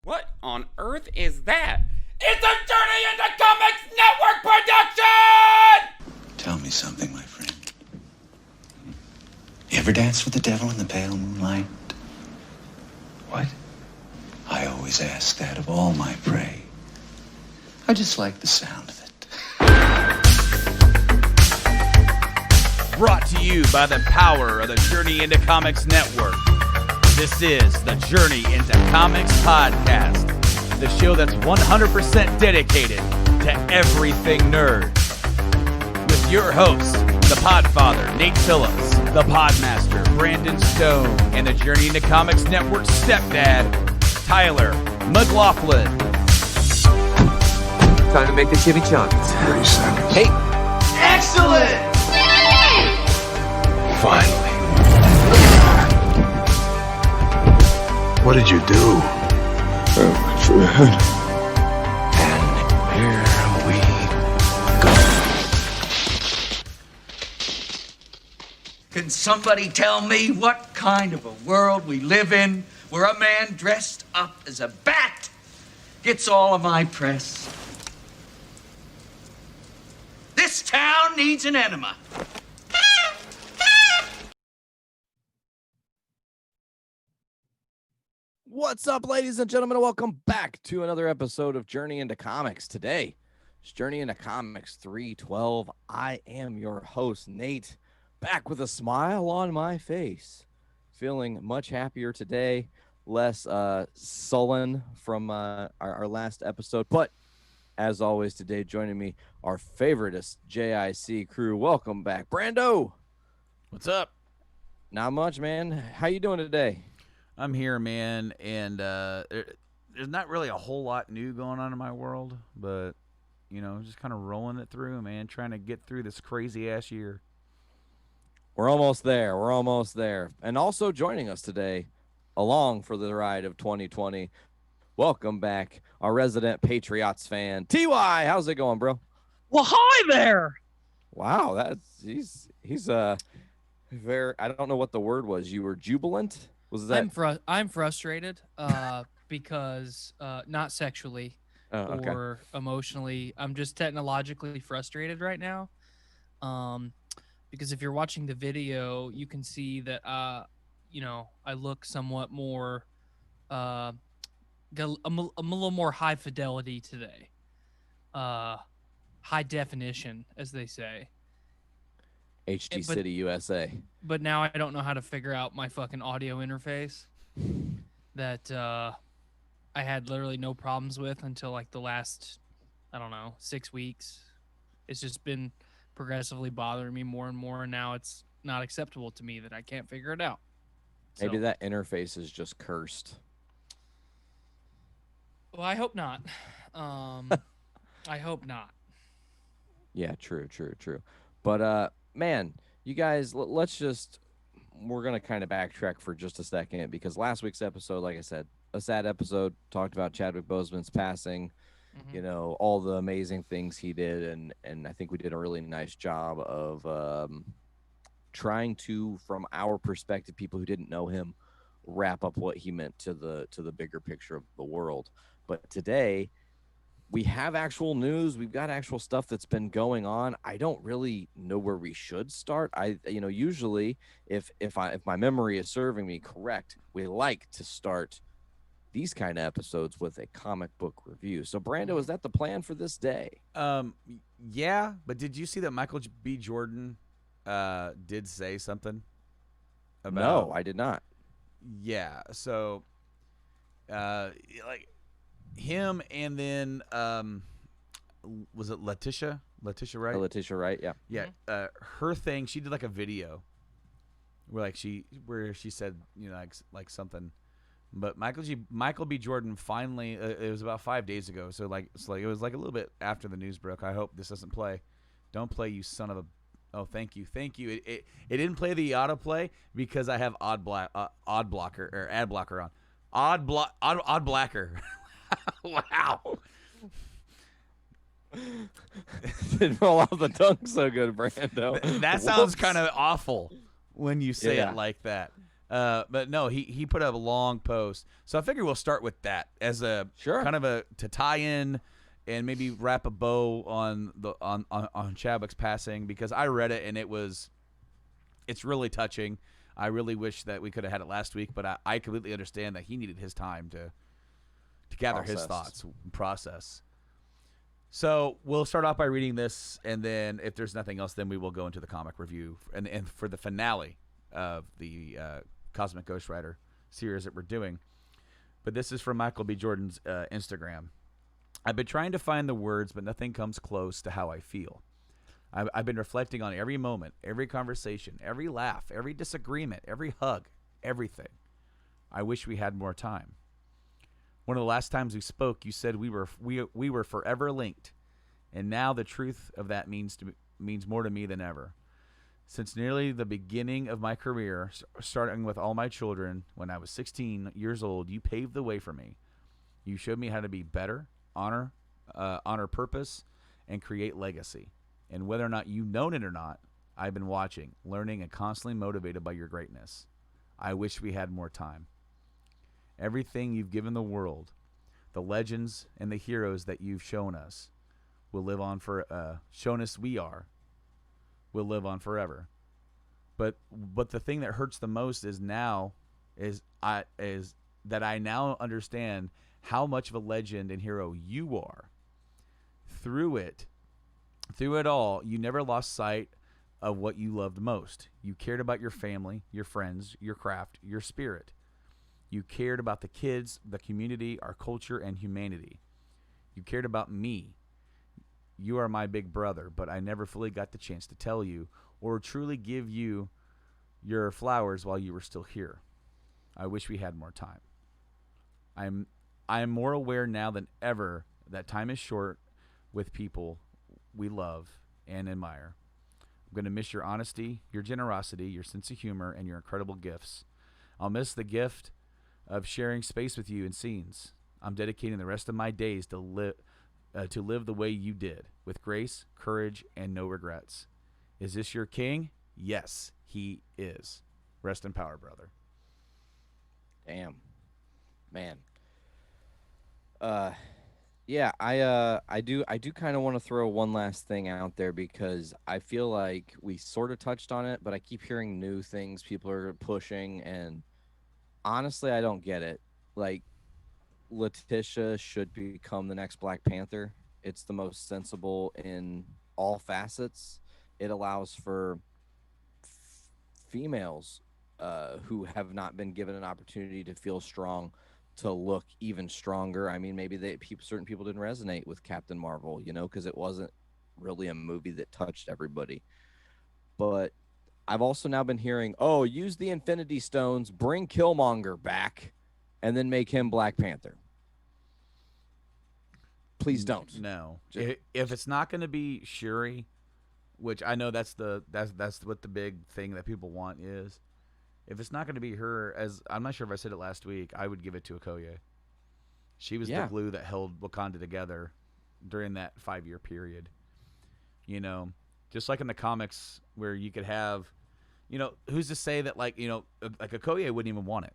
What on earth is that? It's a Journey into Comics Network production! Tell me something, my friend. You ever dance with the devil in the pale moonlight? What? I always ask that of all my prey. I just like the sound of it. Brought to you by the power of the Journey into Comics Network. This is the Journey into Comics podcast, the show that's 100% dedicated to everything nerd. With your hosts, the Podfather, Nate Phillips, the Podmaster, Brandon Stone, and the Journey into Comics Network stepdad, Tyler McLaughlin. Time to make the chimichangas. 30 seconds. Hey! Excellent! Finally. What did you do? I went for the head. And here we go. Can somebody tell me what kind of a world we live in where a man dressed up as a bat gets all of my press? This town needs an enema. What's up, ladies and gentlemen? Welcome back to another episode of Journey into Comics. Today, it's Journey into Comics 312. I am your host, Nate, back with a smile on my face. Feeling much happier today, less sullen from our last episode. But, as always, today joining me, our favoriteest JIC crew. Welcome back, Brando. What's up? Not much, man. How you doing today? I'm here, man, and there's not really a whole lot new going on in my world, but, you know, just kind of rolling it through, man, trying to get through this crazy-ass year. We're almost there. We're almost there. And also joining us today, along for the ride of 2020, welcome back, our resident Patriots fan, TY. How's it going, bro? Well, hi there. Wow, he's very, I don't know what the word was. You were jubilant? Was that? I'm frustrated because not sexually or emotionally. I'm just technologically frustrated right now. Because if you're watching the video, you can see that I look somewhat more I'm a little more high fidelity today. High definition, as they say. HG City, USA. But now I don't know how to figure out my fucking audio interface that I had literally no problems with until like the last, 6 weeks. It's just been progressively bothering me more and more, and now it's not acceptable to me that I can't figure it out. Maybe that interface is just cursed. Well, I hope not. I hope not. Yeah, true. But, man, you guys, we're going to kind of backtrack for just a second because last week's episode, like I said, a sad episode, talked about Chadwick Boseman's passing, all the amazing things he did. And I think we did a really nice job of trying to, from our perspective, people who didn't know him, wrap up what he meant to the bigger picture of the world. But today, we have actual news. We've got actual stuff that's been going on. I don't really know where we should start. Usually if my memory is serving me correct, we like to start these kind of episodes with a comic book review. So Brando, is that the plan for this day? Yeah, but did you see that Michael B. Jordan did say something about? No, I did not. Yeah, so him, and then was it Letitia Wright? Letitia Wright, yeah. Yeah, her thing, she did like a video where she said, like something. But Michael B. Jordan finally, it was about 5 days ago, so it was like a little bit after the news broke. I hope this doesn't play. Don't play, you son of a. Oh, thank you. It didn't play the autoplay because I have ad blocker on. Odd blacker. Wow. Didn't roll off the tongue so good, Brando. That sounds kind of awful when you say it like that. But no, he put up a long post, so I figure we'll start with that as a kind of a to tie in and maybe wrap a bow on the on Chadwick's passing, because I read it and it's really touching. I really wish that we could have had it last week, but I completely understand that he needed his time to gather his thoughts and process. So we'll start off by reading this, and then if there's nothing else, then we will go into the comic review and for the finale of the Cosmic Ghost Rider series that we're doing. But this is from Michael B. Jordan's Instagram. I've been trying to find the words, but nothing comes close to how I feel. I've been reflecting on every moment, every conversation, every laugh, every disagreement, every hug, everything. I wish we had more time. One of the last times we spoke, you said we were forever linked, and now the truth of that means more to me than ever. Since nearly the beginning of my career, starting with all my children when I was 16 years old, you paved the way for me. You showed me how to be better, honor purpose, and create legacy. And whether or not you've known it or not, I've been watching, learning, and constantly motivated by your greatness. I wish we had more time. Everything you've given the world, the legends and the heroes that you've shown us, will live on shown us will live on forever. But the thing that hurts the most is that I now understand how much of a legend and hero you are. Through it all, you never lost sight of what you loved most. You cared about your family, your friends, your craft, your spirit. You cared about the kids, the community, our culture, and humanity. You cared about me. You are my big brother, but I never fully got the chance to tell you or truly give you your flowers while you were still here. I wish we had more time. I am more aware now than ever that time is short with people we love and admire. I'm going to miss your honesty, your generosity, your sense of humor, and your incredible gifts. I'll miss the gift of sharing space with you in scenes. I'm dedicating the rest of my days to live the way you did, with grace, courage, and no regrets. Is this your king? Yes, he is. Rest in power, brother. Damn, man. Yeah, I do kind of want to throw one last thing out there, because I feel like we sort of touched on it, but I keep hearing new things people are pushing, and honestly, I don't get it. Like, Letitia should become the next Black Panther. It's the most sensible in all facets. It allows for females who have not been given an opportunity to feel strong to look even stronger. I mean, maybe certain people didn't resonate with Captain Marvel, because it wasn't really a movie that touched everybody. But I've also now been hearing, use the Infinity Stones, bring Killmonger back, and then make him Black Panther. Please don't. No. If it's not going to be Shuri, which I know that's what the big thing that people want is. If it's not going to be her, as I'm not sure if I said it last week, I would give it to Okoye. She was the glue that held Wakanda together during that 5-year period. Just like in the comics where you could have, who's to say that like Okoye wouldn't even want it,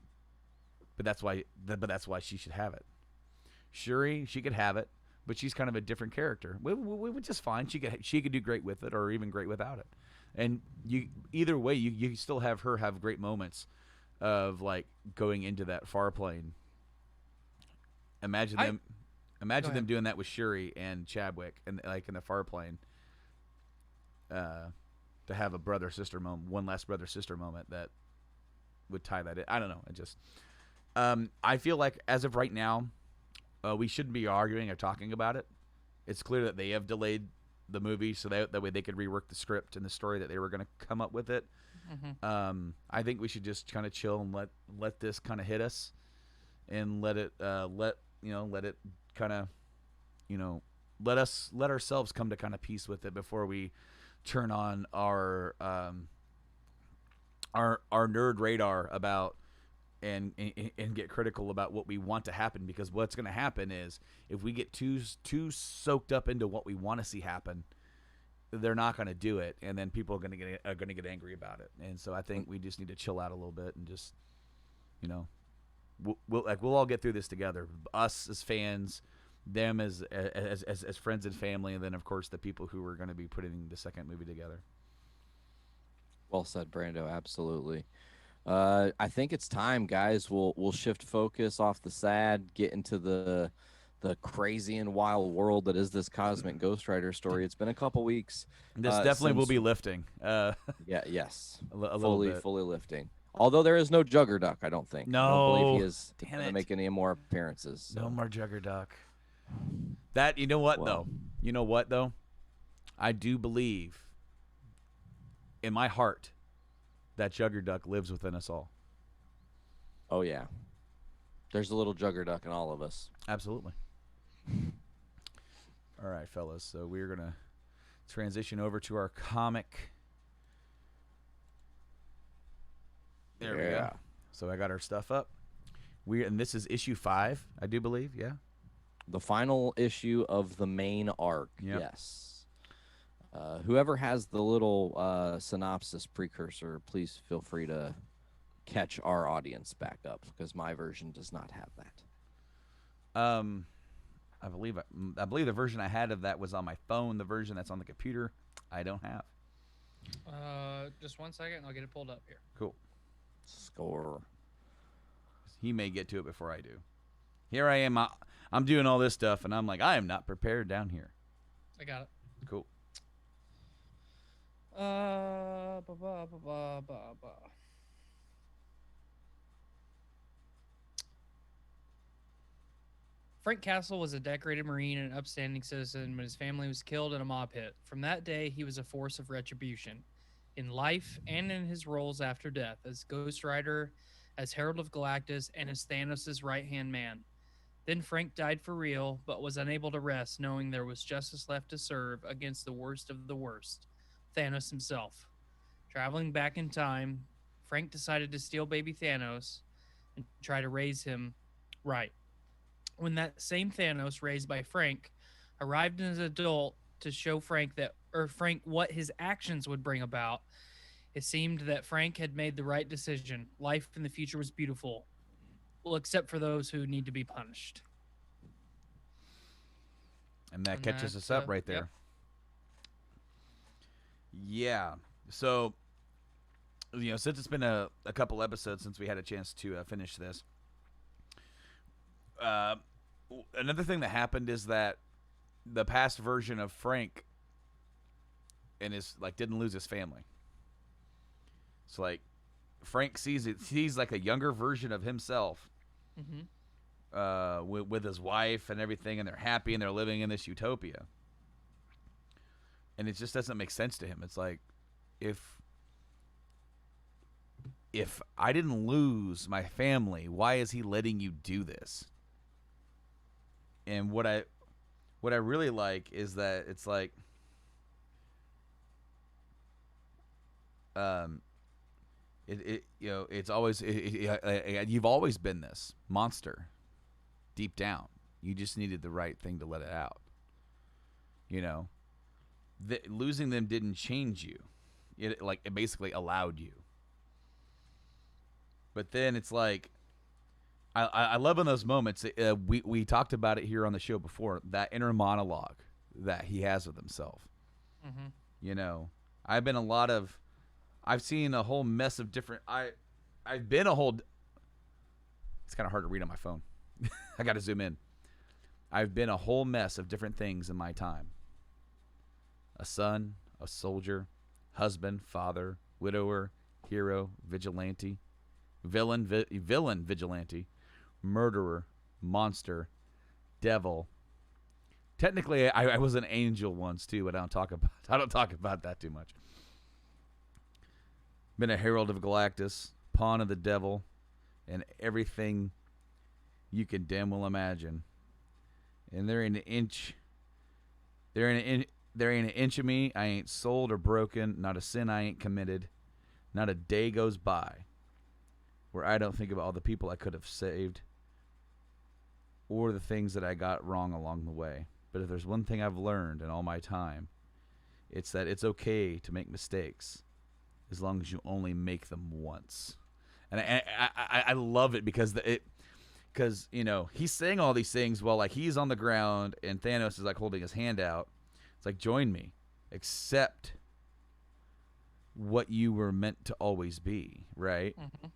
but that's why she should have it. Shuri, she could have it, but she's kind of a different character. Which is fine. She could do great with it, or even great without it. And either way, you still have her have great moments of like going into that far plane. Imagine them doing that with Shuri and Chadwick, and like in the far plane. To have a brother sister moment, one last brother sister moment that would tie that in. I don't know. I feel like as of right now, we shouldn't be arguing or talking about it. It's clear that they have delayed the movie so that way they could rework the script and the story that they were going to come up with it. Mm-hmm. I think we should just kind of chill and let this kind of hit us, and let it kind of let ourselves come to kind of peace with it before we turn on our nerd radar about and get critical about what we want to happen, because what's going to happen is if we get too soaked up into what we want to see happen, they're not going to do it, and then people are going to get angry about it. And so I think we just need to chill out a little bit and just, you know, we'll all get through this together. Us as fans, them as friends and family, and then of course the people who are going to be putting the second movie together. Well said, Brando. Absolutely. I think it's time, guys. We'll shift focus off the sad, get into the crazy and wild world that is this cosmic Ghost Rider story. It's been a couple weeks. This definitely will be lifting. Yes, a little bit. Fully lifting. Although there is no Juggerduck, I don't think. No, I don't believe he is damn going to it. make any more appearances. So. No more Juggerduck. That you know what though, I do believe in my heart that Juggerduck lives within us all. Oh yeah, there's a little Juggerduck in all of us. Absolutely. All right, fellas. So we're gonna transition over to our comic. There we go. So I got our stuff up. And this is issue 5, I do believe. Yeah. The final issue of the main arc. Yep. Yes. Whoever has the little synopsis precursor, please feel free to catch our audience back up because my version does not have that. I believe the version I had of that was on my phone. The version that's on the computer, I don't have. Just 1 second, I'll get it pulled up here. Cool. Score. He may get to it before I do. Here I am. I'm doing all this stuff, and I'm like, I am not prepared down here. I got it. Cool. Ba, ba, ba, ba, ba, ba. Frank Castle was a decorated Marine and an upstanding citizen when his family was killed in a mob hit. From that day, he was a force of retribution in life and in his roles after death as Ghost Rider, as Herald of Galactus, and as Thanos' right-hand man. Then Frank died for real, but was unable to rest, knowing there was justice left to serve against the worst of the worst, Thanos himself. Traveling back in time, Frank decided to steal baby Thanos and try to raise him right. When that same Thanos, raised by Frank, arrived as an adult to show Frank what his actions would bring about, it seemed that Frank had made the right decision. Life in the future was beautiful. Well, except for those who need to be punished. And that catches us up right there. Yep. Yeah. So, since it's been a couple episodes since we had a chance to finish this, another thing that happened is that the past version of Frank and didn't lose his family. So Frank sees like a younger version of himself, with his wife and everything, and they're happy and they're living in this utopia. And it just doesn't make sense to him. It's like, if I didn't lose my family, why is he letting you do this? And what I really like is that it's like, it's always you've always been this monster deep down. You just needed the right thing to let it out. Losing them didn't change you. It basically allowed you. But then it's like, I love in those moments. We talked about it here on the show before, that inner monologue that he has with himself. I've seen a whole mess of different. I've been a whole. It's kind of hard to read on my phone. I got to zoom in. I've been a whole mess of different things in my time. A son, a soldier, husband, father, widower, hero, vigilante, villain, vigilante, murderer, monster, devil. Technically, I was an angel once too, but I don't talk about that too much. Been a herald of Galactus, pawn of the devil, and everything you can damn well imagine. And there ain't an inch of me I ain't sold or broken, not a sin I ain't committed, not a day goes by where I don't think about all the people I could have saved or the things that I got wrong along the way. But if there's one thing I've learned in all my time, It's that it's okay to make mistakes as long as you only make them once. And I love it because because he's saying all these things while like he's on the ground and Thanos is like holding his hand out. It's like, join me, accept what you were meant to always be, right? Mm-hmm.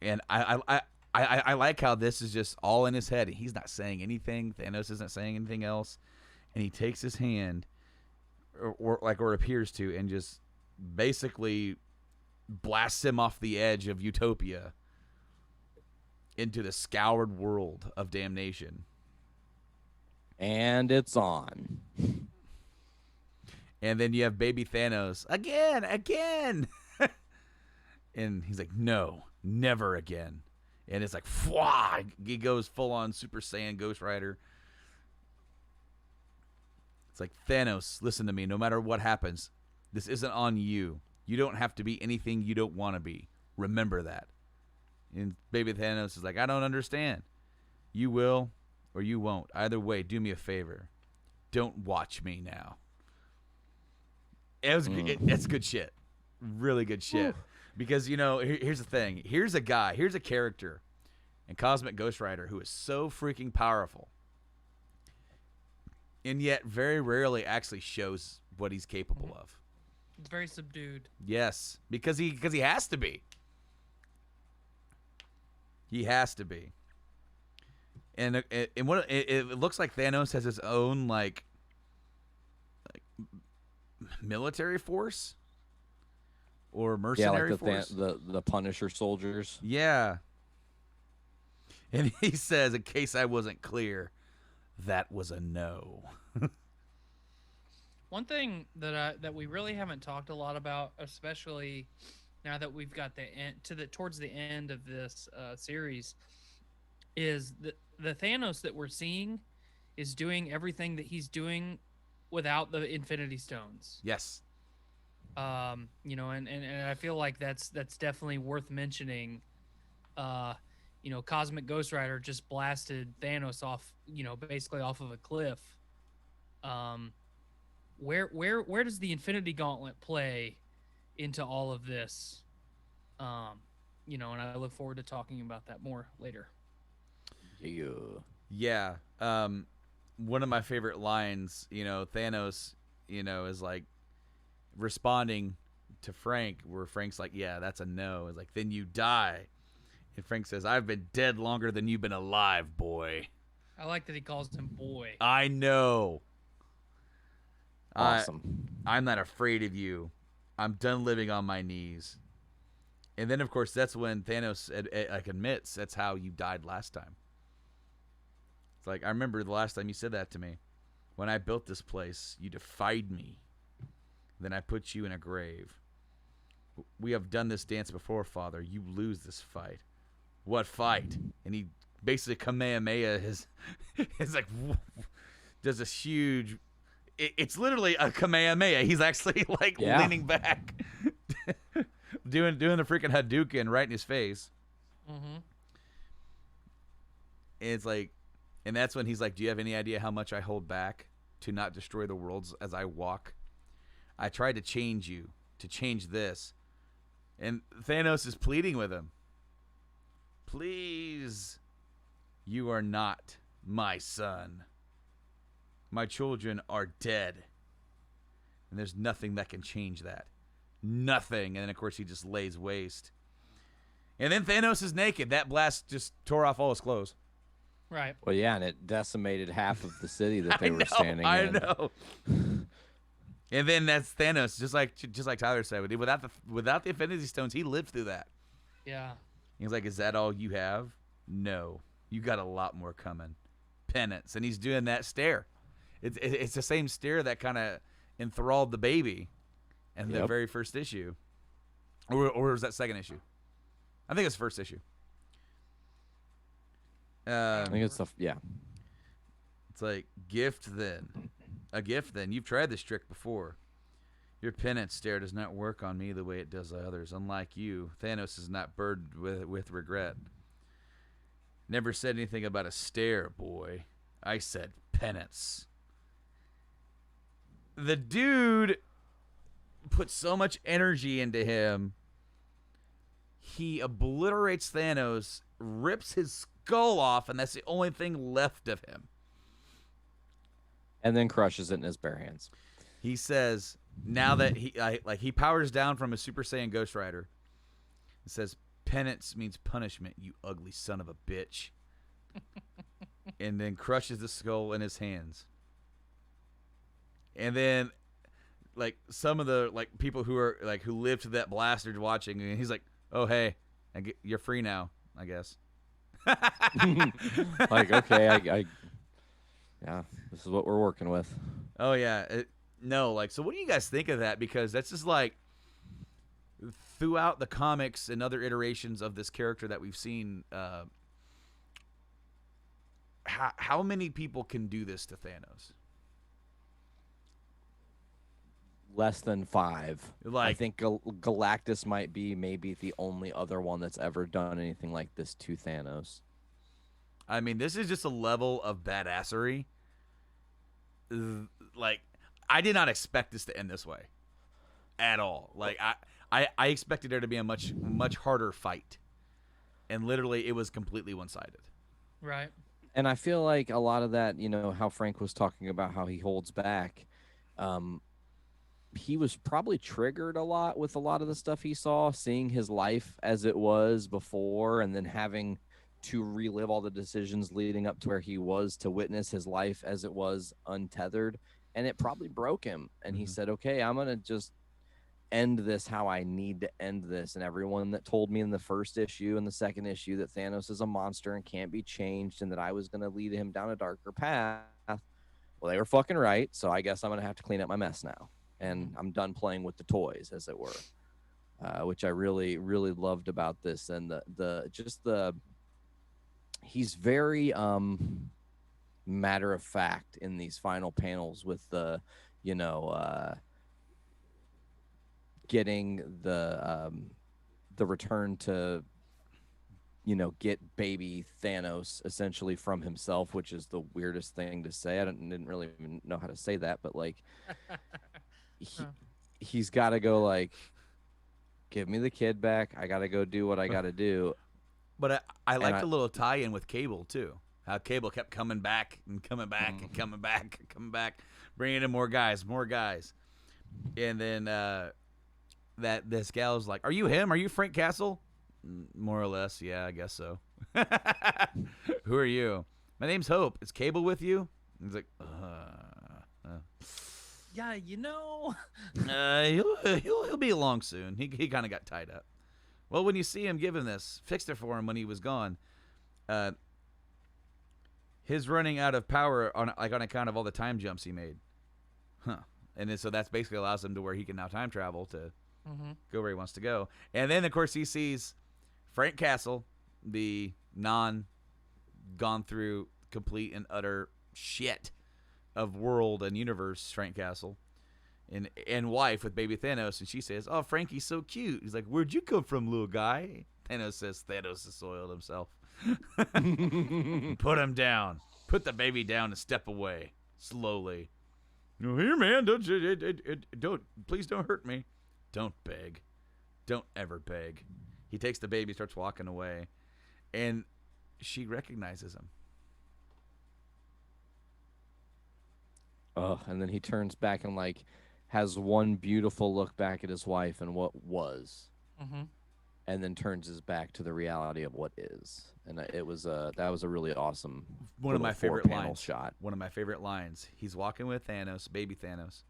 And I like how this is just all in his head. He's not saying anything. Thanos isn't saying anything else, and he takes his hand, or it appears to, and just basically blasts him off the edge of utopia into the scoured world of damnation. And it's on. And then you have baby Thanos again. And he's like, no, never again. And it's like, Fwah! He goes full on Super Saiyan Ghost Rider. It's like, Thanos, listen to me. No matter what happens, this isn't on you. You don't have to be anything you don't want to be. Remember that. And baby Thanos is like, I don't understand. You will or you won't. Either way, do me a favor. Don't watch me now. It's good shit. Really good shit. Ooh. Because, here's the thing. Here's a character in Cosmic Ghost Rider who is so freaking powerful. And yet very rarely actually shows what he's capable of. It's very subdued. Yes, because he has to be. He has to be. And it looks like Thanos has his own like military force or mercenary force. The Punisher soldiers. Yeah. And he says, in case I wasn't clear, that was a no. One thing that we really haven't talked a lot about, especially now that we've got towards the end of this series, is the Thanos that we're seeing is doing everything that he's doing without the Infinity Stones. Yes. And I feel like that's definitely worth mentioning. Cosmic Ghost Rider just blasted Thanos off, basically off of a cliff. Where does the Infinity Gauntlet play into all of this? And I look forward to talking about that more later. Yeah. One of my favorite lines, Thanos, is like responding to Frank, where Frank's like, yeah, that's a no. It's like, then you die. And Frank says, I've been dead longer than you've been alive, boy. I like that he calls him boy. I know. Awesome. I'm not afraid of you. I'm done living on my knees. And then, of course, that's when Thanos admits that's how you died last time. It's like, I remember the last time you said that to me. When I built this place, you defied me. Then I put you in a grave. We have done this dance before, Father. You lose this fight. What fight? And he basically Kamehameha his like does this huge. It's literally a Kamehameha. He's actually like leaning back, doing the freaking Hadouken right in his face. Mm-hmm. It's like, and that's when he's like, "Do you have any idea how much I hold back to not destroy the worlds as I walk? I tried to change you, to change this." And Thanos is pleading with him. Please, you are not my son. My children are dead. And there's nothing that can change that. Nothing. And then, of course, he just lays waste. And then Thanos is naked. That blast just tore off all his clothes. Right. Well, yeah, and it decimated half of the city that they were standing in. I know. And then that's Thanos, just like Tyler said. Without the Infinity Stones, he lived through that. Yeah. He's like, is that all you have? No. You got a lot more coming. Penance. And he's doing that stare. It's the same stare that kind of enthralled the baby in the very first issue. Or was that second issue? I think it's first issue. I think it's It's like, gift then. A gift then. You've tried this trick before. Your penance stare does not work on me the way it does others. Unlike you, Thanos is not burdened with regret. Never said anything about a stare, boy. I said penance. The dude put so much energy into him. He obliterates Thanos, rips his skull off, and that's the only thing left of him. And then crushes it in his bare hands. He says, now that he powers down from a Super Saiyan Ghost Rider, it says, penance means punishment, you ugly son of a bitch. And then crushes the skull in his hands. And then, like, some of the, like, people who are, like, who lived through that blast are watching, and he's like, oh, hey, you're free now, I guess. Like, okay, yeah, this is what we're working with. Oh, yeah. No, like, so what do you guys think of that? Because that's just, like, throughout the comics and other iterations of this character that we've seen, how many people can do this to Thanos? Less than 5. I Like, think Galactus might be maybe the only other one that's ever done anything like this to Thanos. I mean, this is just a level of badassery. Like, I did not expect this to end this way at all. Like, I expected there to be a much harder fight, and literally it was completely one-sided. Right. And I feel like a lot of that, you know, how Frank was talking about how he holds back, he was probably triggered a lot with a lot of the stuff he saw, seeing his life as it was before, and then having to relive all the decisions leading up to where he was, to witness his life as it was untethered. And it probably broke him. And he said, okay, I'm going to just end this how I need to end this. And everyone that told me in the first issue and the second issue that Thanos is a monster and can't be changed, and that I was going to lead him down a darker path, well, they were fucking right. So I guess I'm going to have to clean up my mess now. And I'm done playing with the toys, as it were, which I really, really loved about this. And he's very matter of fact in these final panels with the, you know, getting the return to, you know, get baby Thanos essentially from himself, which is the weirdest thing to say. I didn't really even know how to say that, but like, he's got to go, like, give me the kid back. I got to go do what I got to do. But I liked the little tie-in with Cable, too. How Cable kept coming back and coming back and coming back and coming back, bringing in more guys. And then that this gal's like, are you him? Are you Frank Castle? More or less, yeah, I guess so. Who are you? My name's Hope. Is Cable with you? And he's like, Yeah, you know. he'll be along soon. He kind of got tied up. Well, when you see him, give him this. Fixed it for him when he was gone. His running out of power on account of all the time jumps he made. Huh. And then, so that's basically allows him to where he can now time travel to go where he wants to go. And then, of course, he sees Frank Castle, the gone through complete and utter shit of world and universe Frank Castle, and wife with baby Thanos, and she says, oh, Frankie's so cute. He's like, where'd you come from, little guy? Thanos says, Thanos has soiled himself. Put him down. Put the baby down and step away slowly. No, here, man, don't please don't hurt me. Don't beg. Don't ever beg. He takes the baby, starts walking away, and she recognizes him. Oh, and then he turns back and, like, has one beautiful look back at his wife and what was, and then turns his back to the reality of what is. And that was a really awesome one of my favorite lines. Shot. One of my favorite lines. He's walking with Thanos, baby Thanos,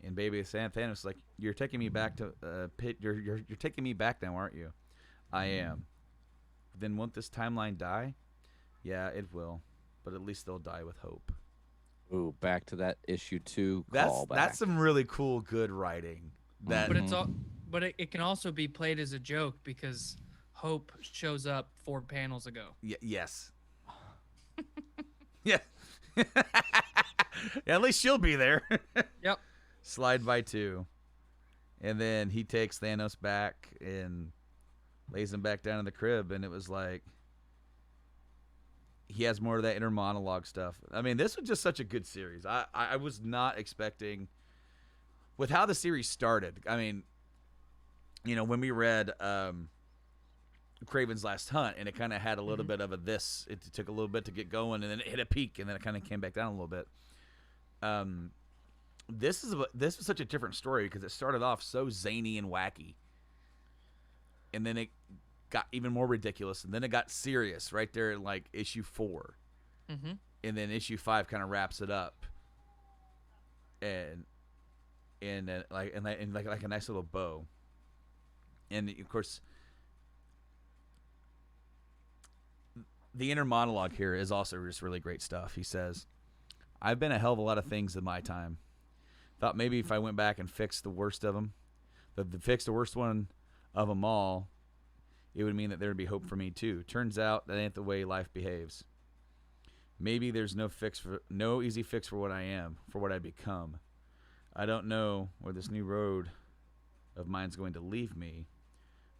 and baby Thanos is like, "You're taking me back to pit. You're taking me back now, aren't you?" I am. Then won't this timeline die? Yeah, it will, but at least they'll die with hope. Ooh, back to that issue 2 callback. That's some really cool, good writing. That, But it can also be played as a joke because Hope shows up 4 panels ago. Yes. Yeah. Yeah. At least she'll be there. Yep. Slide by 2, and then he takes Thanos back and lays him back down in the crib, and it was like he has more of that inner monologue stuff. I mean, this was just such a good series. I was not expecting with how the series started, I mean, when we read Kraven's Last Hunt, and it kind of had a little bit of it took a little bit to get going, and then it hit a peak, and then it kind of came back down a little bit. This was such a different story because it started off so zany and wacky, and then it got even more ridiculous, and then it got serious right there in like issue 4, and then issue 5 kind of wraps it up, and like a nice little bow, and of course. The inner monologue here is also just really great stuff. He says, I've been a hell of a lot of things in my time. Thought maybe if I went back and fixed the worst of them, fixed the worst one of them all, it would mean that there would be hope for me too. Turns out that ain't the way life behaves. Maybe there's no easy fix for what I am, for what I become. I don't know where this new road of mine's going to leave me,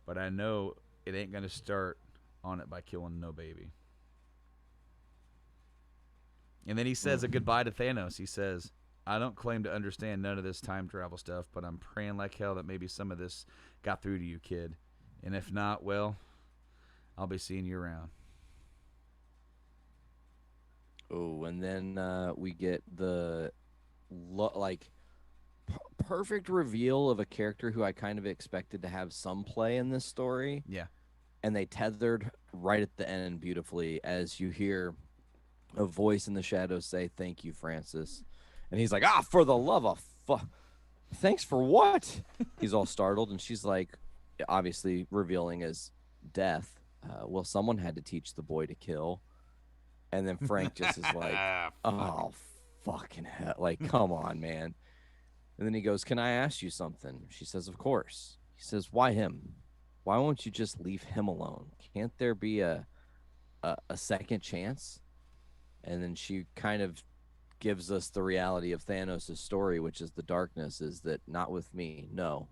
but I know it ain't going to start on it by killing no baby. And then he says a goodbye to Thanos. He says, I don't claim to understand none of this time travel stuff, but I'm praying like hell that maybe some of this got through to you, kid. And if not, well, I'll be seeing you around. Oh, and then we get the perfect reveal of a character who I kind of expected to have some play in this story. Yeah. And they tethered right at the end beautifully as you hear a voice in the shadows say, "Thank you, Francis." And he's like, for the love of thanks for what? He's all startled, and she's like, obviously revealing as death. Well, someone had to teach the boy to kill. And then Frank just is like, oh, fucking hell. Like, come on, man. And then he goes, can I ask you something? She says, of course. He says, why him? Why won't you just leave him alone? Can't there be a second chance? And then she kind of gives us the reality of Thanos' story, which is the darkness, is that not with me, no.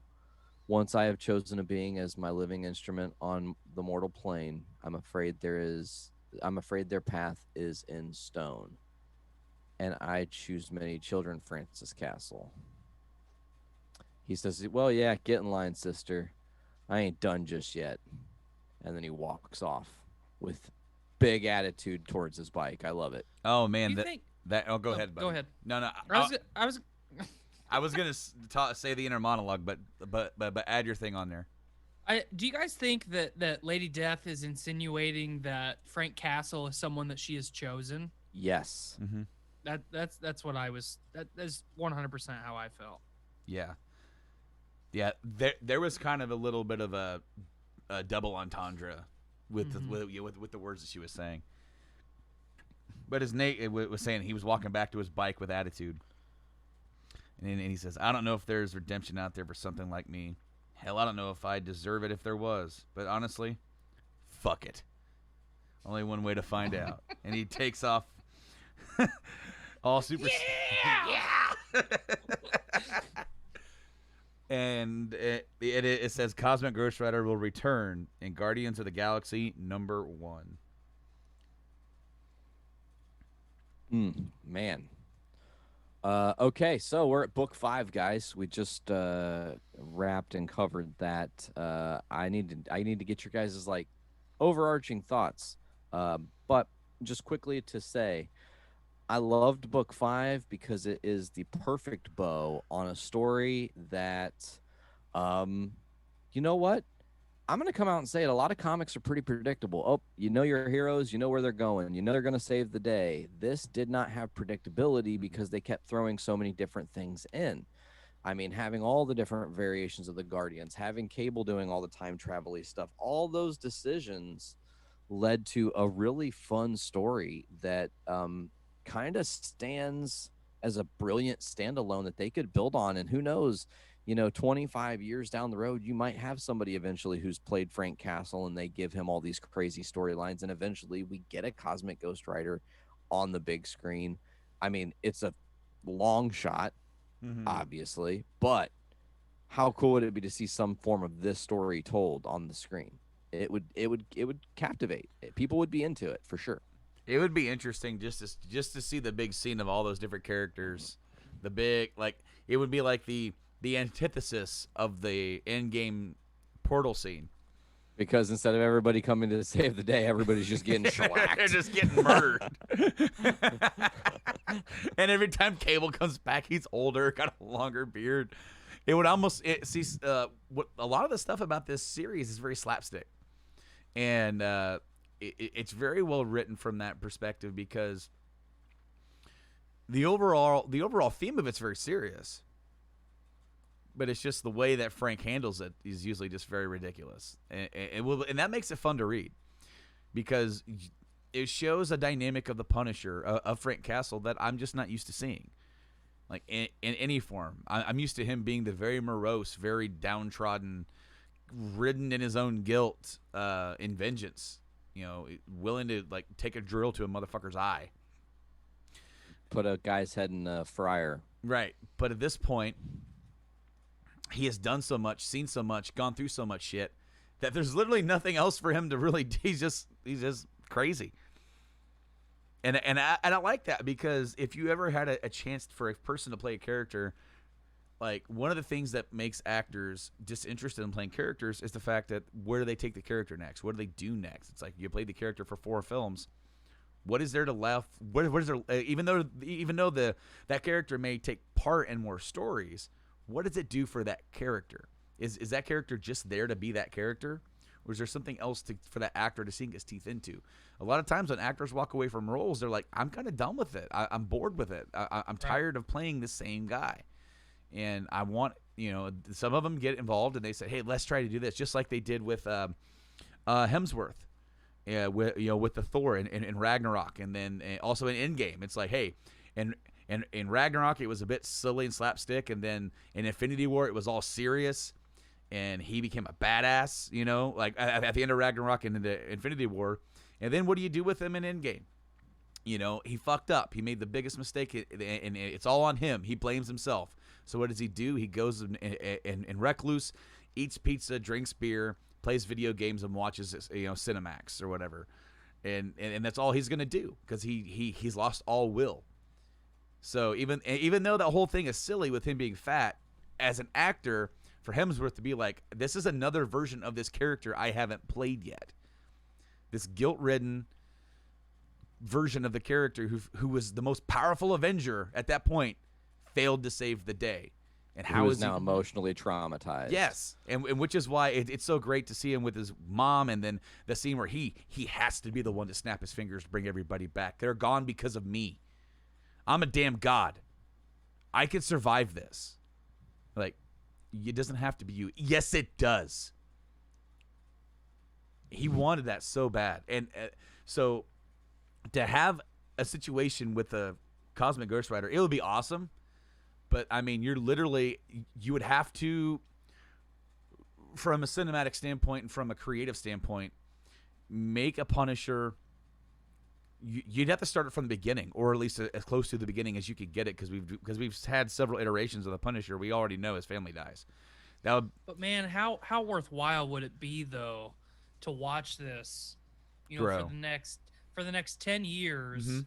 Once I have chosen a being as my living instrument on the mortal plane, I'm afraid their path is in stone. And I choose many children, Francis Castle. He says, well, yeah, get in line, sister. I ain't done just yet. And then he walks off with big attitude towards his bike. I love it. Oh, man. Go Oh, ahead, buddy. go ahead. No. I was going to say the inner monologue, but add your thing on there. Do you guys think that Lady Death is insinuating that Frank Castle is someone that she has chosen? Yes. Mm-hmm. That's what I was. That's 100% how I felt. Yeah. Yeah. There was kind of a little bit of a double entendre with the words that she was saying. But as Nate was saying, he was walking back to his bike with attitude. And he says, I don't know if there's redemption out there for something like me. Hell, I don't know if I deserve it if there was. But honestly, fuck it. Only one way to find out. And he takes off all super... Yeah! And it says Cosmic Ghost Rider will return in Guardians of the Galaxy #1. Man. Okay, so we're at book 5, guys. We just wrapped and covered that. I need to get your guys' like overarching thoughts. But just quickly to say, I loved book 5 because it is the perfect bow on a story that, you know what? I'm going to come out and say it. A lot of comics are pretty predictable. Oh, you know your heroes, you know where they're going, you know they're going to save the day. This did not have predictability because they kept throwing so many different things in. I mean, having all the different variations of the Guardians, having Cable doing all the time travel-y stuff, all those decisions led to a really fun story that kind of stands as a brilliant standalone that they could build on. And who knows, 25 years down the road, you might have somebody eventually who's played Frank Castle and they give him all these crazy storylines. And eventually we get a Cosmic Ghost Rider on the big screen. I mean, it's a long shot, obviously, but how cool would it be to see some form of this story told on the screen? It would captivate. People would be into it for sure. It would be interesting just to see the big scene of all those different characters. The big, like, it would be like the the antithesis of the Endgame portal scene. Because instead of everybody coming to save the day, everybody's just getting shellacked. They're just getting murdered. And every time Cable comes back, he's older, got a longer beard. It would almost what a lot of the stuff about this series is very slapstick, and it's very well written from that perspective because the overall theme of it's very serious. But it's just the way that Frank handles it is usually just very ridiculous, and that makes it fun to read because it shows a dynamic of the Punisher of Frank Castle that I'm just not used to seeing, like in any form. I'm used to him being the very morose, very downtrodden, ridden in his own guilt, in vengeance. Willing to like take a drill to a motherfucker's eye, Put a guy's head in a fryer. right? But at this point, he has done so much, seen so much, gone through so much shit that there's literally nothing else for him to really. He's just crazy. And I like that because if you ever had a chance for a person to play a character, like one of the things that makes actors disinterested in playing characters is the fact that where do they take the character next? What do they do next? It's like you played the character for 4 films. What is there to left? What is there? Even though that character may take part in more stories. What does it do for that character? Is that character just there to be that character? Or is there something else for that actor to sink his teeth into? A lot of times when actors walk away from roles, they're like, I'm kind of done with it. I'm bored with it. I'm tired of playing the same guy. And I want, some of them get involved and they say, hey, let's try to do this. Just like they did with Hemsworth. With the Thor in Ragnarok. And then also in Endgame. It's like, hey, and in Ragnarok, it was a bit silly and slapstick, and then in Infinity War, it was all serious, and he became a badass, like at the end of Ragnarok and in the Infinity War. And then what do you do with him in Endgame? He fucked up. He made the biggest mistake, and it's all on him. He blames himself. So what does he do? He goes in recluse, eats pizza, drinks beer, plays video games, and watches Cinemax or whatever. And that's all he's gonna do because he's lost all will. So even though that whole thing is silly with him being fat, as an actor, for Hemsworth to be like, this is another version of this character I haven't played yet. This guilt-ridden version of the character who was the most powerful Avenger at that point failed to save the day. And how is now emotionally traumatized? Yes, and which is why it's so great to see him with his mom, and then the scene where he has to be the one to snap his fingers to bring everybody back. They're gone because of me. I'm a damn god. I can survive this. Like, it doesn't have to be you. Yes, it does. He wanted that so bad. And so to have a situation with a Cosmic Ghost Rider, it would be awesome. But, I mean, you would have to, from a cinematic standpoint and from a creative standpoint, make a Punisher. You'd have to start it from the beginning, or at least as close to the beginning as you could get it, because we've had several iterations of the Punisher. We already know his family dies. But man, how worthwhile would it be though to watch this? For the next 10 years,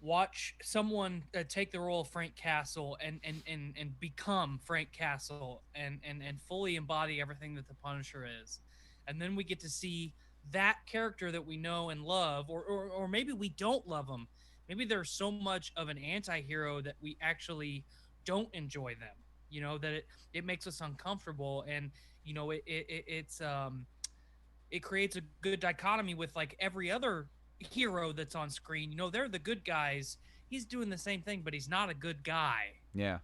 watch someone take the role of Frank Castle and become Frank Castle and fully embody everything that the Punisher is, and then we get to see that character that we know and love, or maybe we don't love them. Maybe there's so much of an anti-hero that we actually don't enjoy them, that it makes us uncomfortable. And, it creates a good dichotomy with like every other hero that's on screen. They're the good guys. He's doing the same thing, but he's not a good guy. Yeah.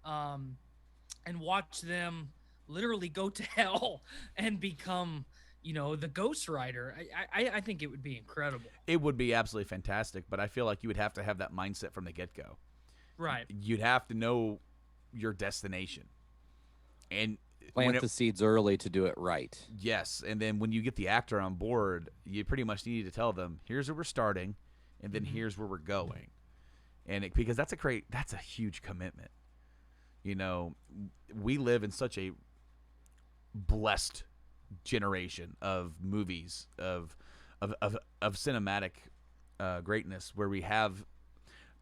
And watch them literally go to hell and become the Ghost Rider. I think it would be incredible. It would be absolutely fantastic, but I feel like you would have to have that mindset from the get-go. Right. You'd have to know your destination. And plant the seeds early to do it right. Yes, and then when you get the actor on board, you pretty much need to tell them, here's where we're starting, and then here's where we're going. And because that's a huge commitment. We live in such a blessed generation of movies of cinematic greatness where we have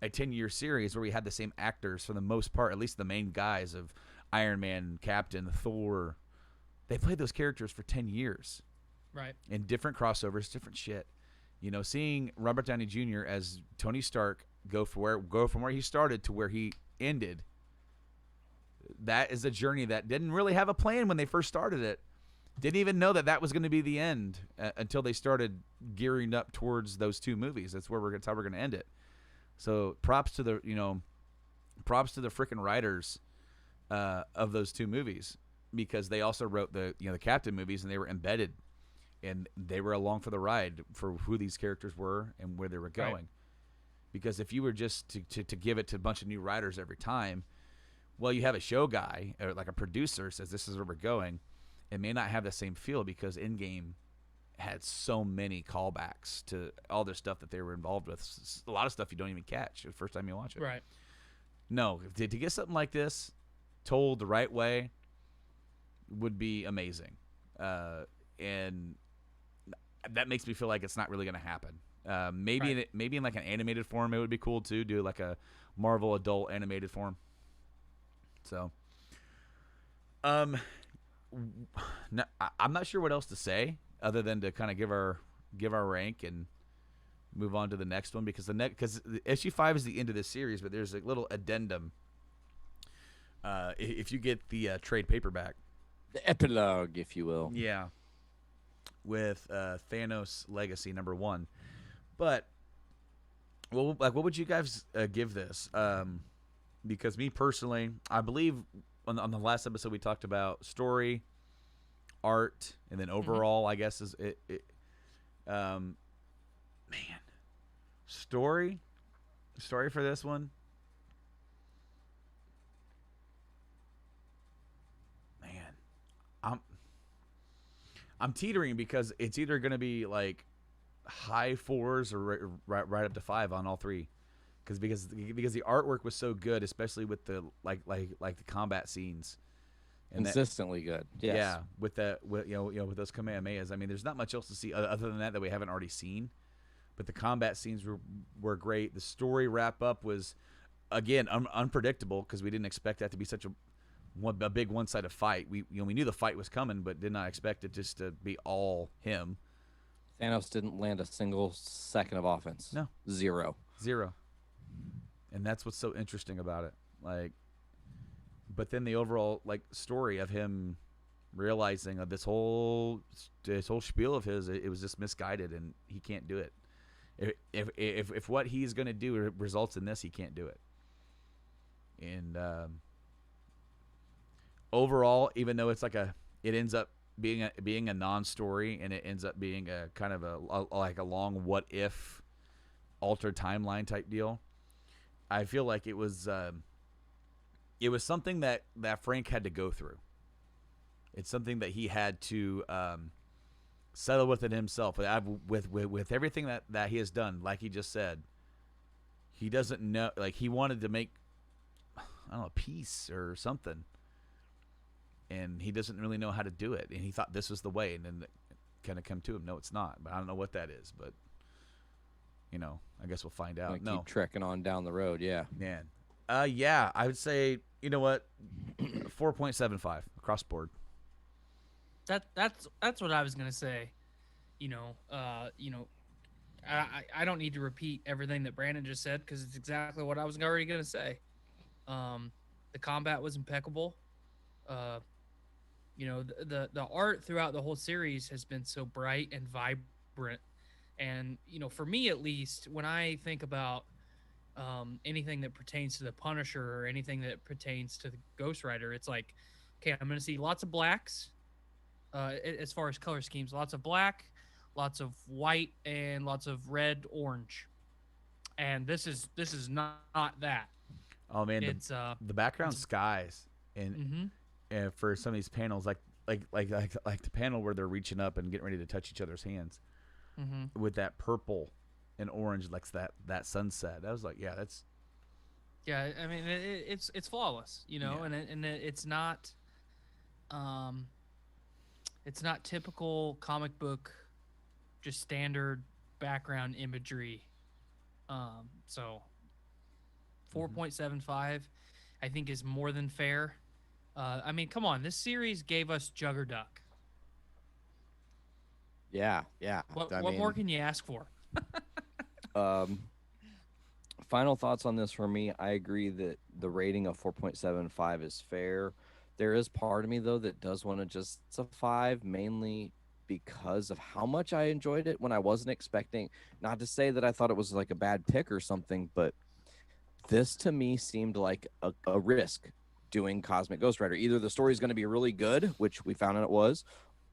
a 10-year series where we had the same actors for the most part, at least the main guys of Iron Man, Captain, Thor. They played those characters for 10 years. Right. In different crossovers, different shit. You know, seeing Robert Downey Jr. as Tony Stark go from where he started to where he ended. That is a journey that didn't really have a plan when they first started it. Didn't even know that was going to be the end until they started gearing up towards those two movies. That's how we're going to end it. So props to the freaking writers of those two movies, because they also wrote the Captain movies, and they were embedded, and they were along for the ride for who these characters were and where they were going. Right. Because if you were just to give it to a bunch of new writers every time, well, you have a show guy or like a producer says this is where we're going. It may not have the same feel because Endgame had so many callbacks to all their stuff that they were involved with. A lot of stuff you don't even catch the first time you watch it. Right. No, to get something like this told the right way would be amazing. And that makes me feel like it's not really going to happen. Maybe in like an animated form, it would be cool too. Do like a Marvel adult animated form. So, I'm not sure what else to say other than to kind of give our rank and move on to the next one, because because issue 5 is the end of this series, but there's a little addendum. If you get the trade paperback, the epilogue, if you will. Yeah. With Thanos Legacy #1, but what would you guys give this? Because me personally, I believe on the last episode we talked about story, art, and then overall, I guess is it. Man, story for this one. Man, I'm teetering because it's either going to be like high 4s or right up to 5 on all three. Because the artwork was so good, especially with the like the combat scenes, and consistently good. Yes. Yeah, with with those Kamehamehas. I mean, there's not much else to see other than that we haven't already seen. But the combat scenes were great. The story wrap up was again unpredictable because we didn't expect that to be such a big one-sided fight. We knew the fight was coming, but did not expect it just to be all him. Thanos didn't land a single second of offense. No. Zero. And that's what's so interesting about it. Like, but then the overall story of him realizing of this whole spiel of his, it was just misguided, and he can't do it. If what he's going to do results in this, he can't do it. And overall, even though it's it ends up being a non-story, and it ends up being a kind of a long what if altered timeline type deal, I feel like it was something that Frank had to go through. It's something that he had to settle with it himself. With everything that he has done, like he just said, he doesn't know. Like, he wanted to make, I don't know, peace or something, and he doesn't really know how to do it. And he thought this was the way, and then it kind of come to him. No, it's not. But I don't know what that is. But I guess we'll find out. Keep trekking on down the road. Yeah. Man. Yeah, I would say, you know what, 4.75 across the board. That's what I was gonna say. I don't need to repeat everything that Brandon just said because it's exactly what I was already gonna say. The combat was impeccable. The art throughout the whole series has been so bright and vibrant, and for me at least, when I think about anything that pertains to the Punisher or anything that pertains to the Ghost Rider, it's like, okay, I'm gonna see lots of blacks. As far as color schemes, lots of black, lots of white, and lots of red, orange. And this is not that. Oh man, it's the background skies and for some of these panels, like the panel where they're reaching up and getting ready to touch each other's hands, with that purple and orange, like that sunset. I was like, yeah, that's. Yeah, I mean it's flawless, and it's not. It's not typical comic book, just standard background imagery. So 4.75, I think, is more than fair. I mean, come on, this series gave us Juggerduck. Yeah. What I more mean, can you ask for? Final thoughts on this for me. I agree that the rating of 4.75 is fair. There is part of me though that does want to just it's a 5, mainly because of how much I enjoyed it when I wasn't expecting. Not to say that I thought it was like a bad pick or something, but this to me seemed like a risk doing Cosmic Ghost Rider. Either the story is going to be really good, which we found out it was.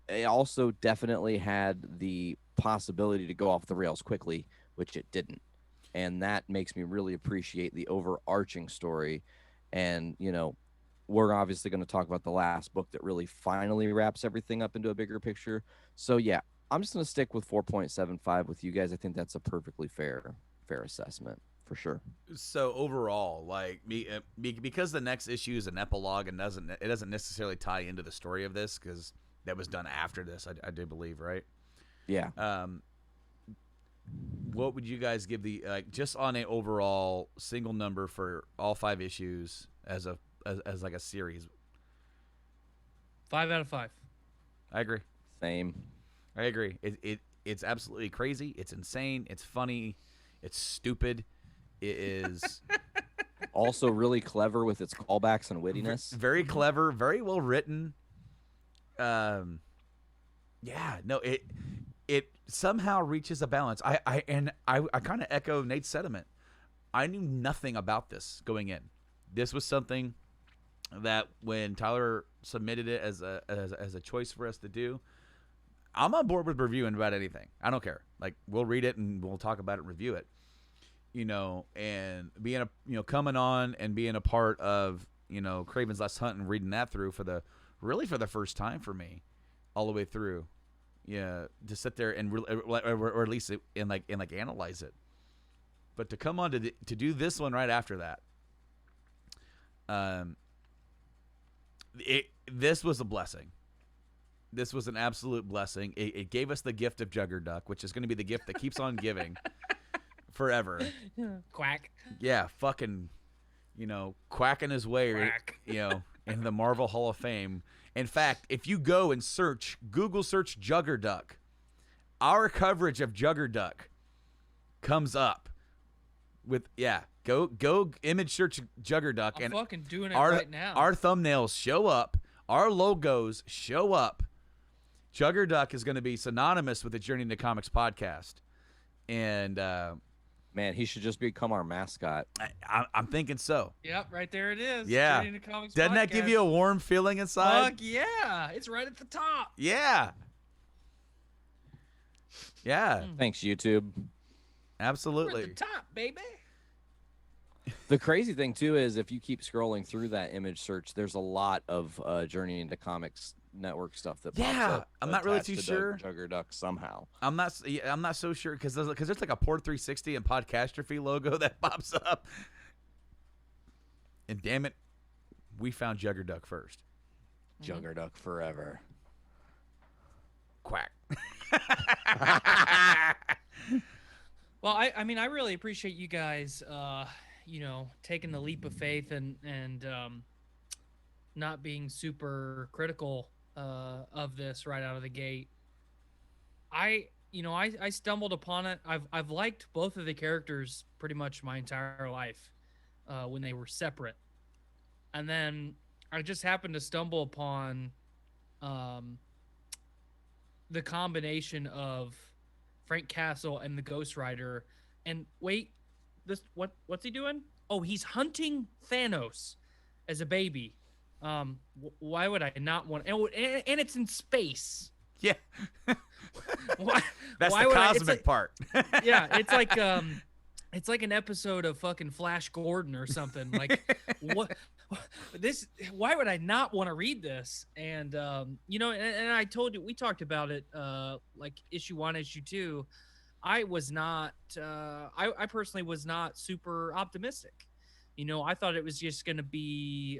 It also definitely had the possibility to go off the rails quickly, which it didn't. And that makes me really appreciate the overarching story. And, you know, we're obviously going to talk about the last book that really finally wraps everything up into a bigger picture. So, yeah, I'm just going to stick with 4.75 with you guys. I think that's a perfectly fair assessment for sure. So overall, like because the next issue is an epilogue and it doesn't necessarily tie into the story of this because that was done after this, I do believe, right? Yeah. What would you guys give the just on an overall single number for all 5 issues as like a series? 5 out of 5. I agree. Same. I agree. It's absolutely crazy. It's insane. It's funny. It's stupid. It is Also really clever with its callbacks and wittiness. very clever, very well written. Yeah, no, it somehow reaches a balance. I kind of echo Nate's sentiment. I knew nothing about this going in. This was something that when Tyler submitted it as a choice for us to do, I'm on board with reviewing about anything. I don't care. Like, we'll read it and we'll talk about it and review it. You know, and being coming on and being a part of, Craven's Last Hunt and reading that through for the first time for me, all the way through. Yeah, to sit there and or at least analyze it. But to come on to do this one right after that, this was a blessing. This was an absolute blessing. It gave us the gift of Juggerduck, which is going to be the gift that keeps on giving forever. Quack. Yeah, fucking, quacking his way, Quack. in the Marvel Hall of Fame. In fact, if you go and Google search Juggerduck, our coverage of Juggerduck comes up with, go image search Juggerduck. I'm and fucking doing it our, right now. Our thumbnails show up. Our logos show up. Juggerduck is going to be synonymous with the Journey into Comics podcast. And, man, he should just become our mascot. I'm thinking so. Yep, right there it is. Yeah. Journey into Comics Doesn't that give you a warm feeling inside? Fuck yeah. It's right at the top. Yeah. Yeah. Thanks, YouTube. We're Absolutely. at the top, baby. The crazy thing too is if you keep scrolling through that image search, there's a lot of Journey into Comics network stuff that pops up. I'm not really attached too to sure. Juggerduck somehow. I'm not so sure because there's like a Port 360 and Podcastrophe logo that pops up. And damn it, we found Juggerduck first. Juggerduck forever. Quack. Well, I mean, I really appreciate you guys, taking the leap of faith and not being super critical of this right out of the gate. I stumbled upon it. I've liked both of the characters pretty much my entire life when they were separate, and then I just happened to stumble upon the combination of Frank Castle and the Ghost Rider. And wait, what's he doing? Oh, he's hunting Thanos as a baby. Why would I not want? And it's in space. Yeah. Why? That's why the would I- it's cosmic like- part. Yeah, it's like an episode of fucking Flash Gordon or something. Like what? This? Why would I not want to read this? And and I told you, we talked about it like issue 1, issue 2. I was not. I personally was not super optimistic. I thought it was just going to be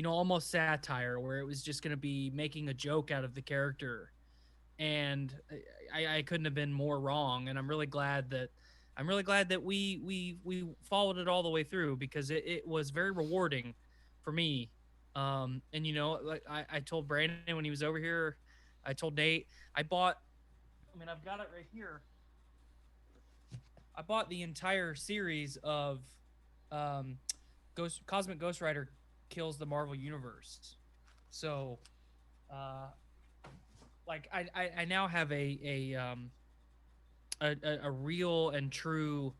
almost satire, where it was just going to be making a joke out of the character. And I couldn't have been more wrong. And I'm really glad that I'm really glad that we followed it all the way through because it was very rewarding for me. And you know, like I told Brandon when he was over here, I told Nate, I've got it right here. I bought the entire series of Cosmic Ghost Rider Kills the Marvel Universe. So like I now have a real and true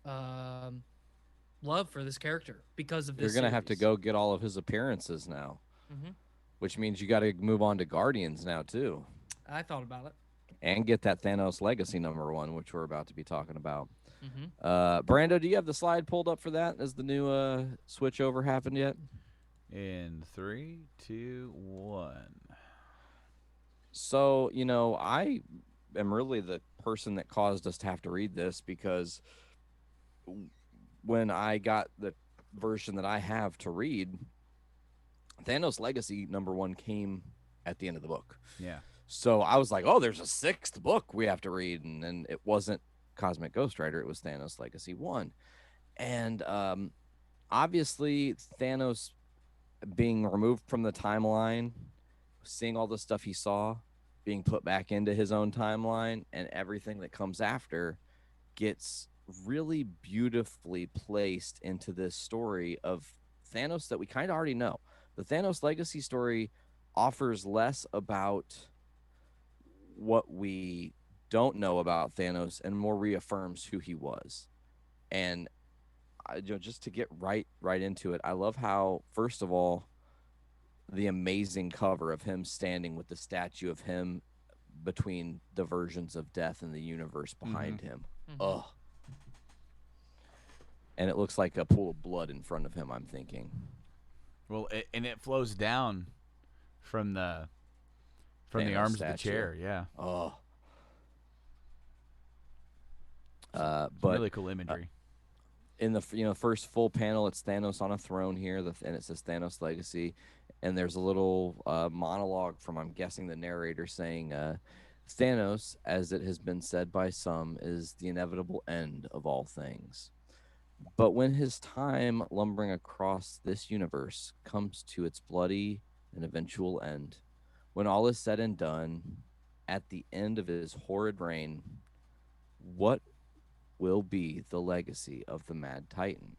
love for this character because of this. You're gonna have to series. go get all of his appearances now, Mhm. which means you got to move on to Guardians now too, I thought about it. and get that Thanos Legacy #1, which we're about to be talking about. Mhm. Brando, do you have the slide pulled up for that? Has the new switch over happened yet? In 3, 2, 1. So, you know, I am really the person that caused us to have to read this because when I got the version that I have to read, Thanos Legacy #1 came at the end of the book. Yeah. So I was like, oh, there's a 6th book we have to read. And then it wasn't Cosmic Ghost Rider, it was Thanos Legacy 1. And obviously, Thanos being removed from the timeline, seeing all the stuff he saw, being put back into his own timeline, and everything that comes after gets really beautifully placed into this story of Thanos that we kind of already know. The Thanos Legacy story offers less about what we don't know about Thanos and more reaffirms who he was. And just to get right into it, I love how, first of all, the amazing cover of him standing with the statue of him between the versions of death in the universe behind him. Ugh. And it looks like a pool of blood in front of him, I'm thinking. Well, it flows down from the Thanos arms of statue. the chair. Yeah. Oh. Some But really cool imagery. in the first full panel, it's Thanos on a throne here, and it says Thanos Legacy, and there's a little monologue from, I'm guessing, the narrator saying, Thanos, as it has been said by some, is the inevitable end of all things. But when his time lumbering across this universe comes to its bloody and eventual end, when all is said and done, at the end of his horrid reign, what will be the legacy of the Mad Titan?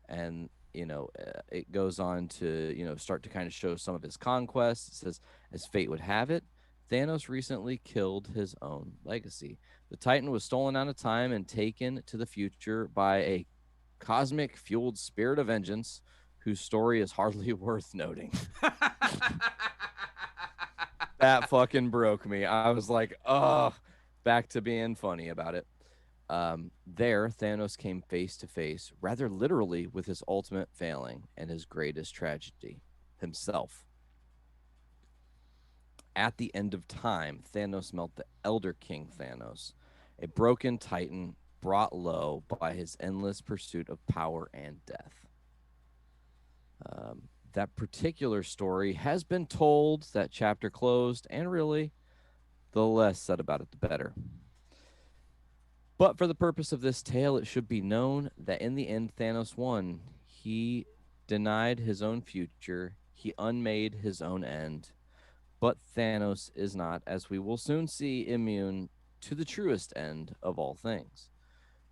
And, it goes on to, start to kind of show some of his conquests. It says, as fate would have it, Thanos recently killed his own legacy. The Titan was stolen out of time and taken to the future by a cosmic-fueled spirit of vengeance whose story is hardly worth noting. That fucking broke me. I was like, oh, back to being funny about it. There, Thanos came face to face, rather literally, with his ultimate failing and his greatest tragedy, himself. At the end of time, Thanos met the Elder King Thanos, a broken titan brought low by his endless pursuit of power and death. That particular story has been told, that chapter closed, and really, the less said about it, the better. But for the purpose of this tale, it should be known that in the end, Thanos won. He denied his own future. He unmade his own end. But Thanos is not, as we will soon see, immune to the truest end of all things.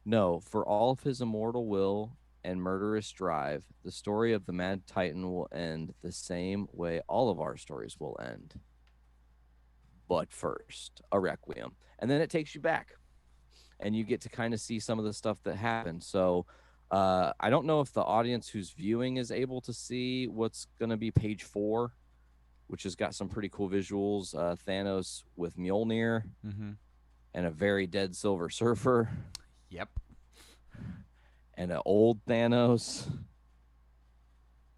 No, for all of his immortal will and murderous drive, the story of the Mad Titan will end the same way all of our stories will end. But first, a requiem. And then it takes you back. And you get to kind of see some of the stuff that happened. So I don't know if the audience who's viewing is able to see what's going to be page 4, which has got some pretty cool visuals. Thanos with Mjolnir and a very dead Silver Surfer. Yep. And an old Thanos.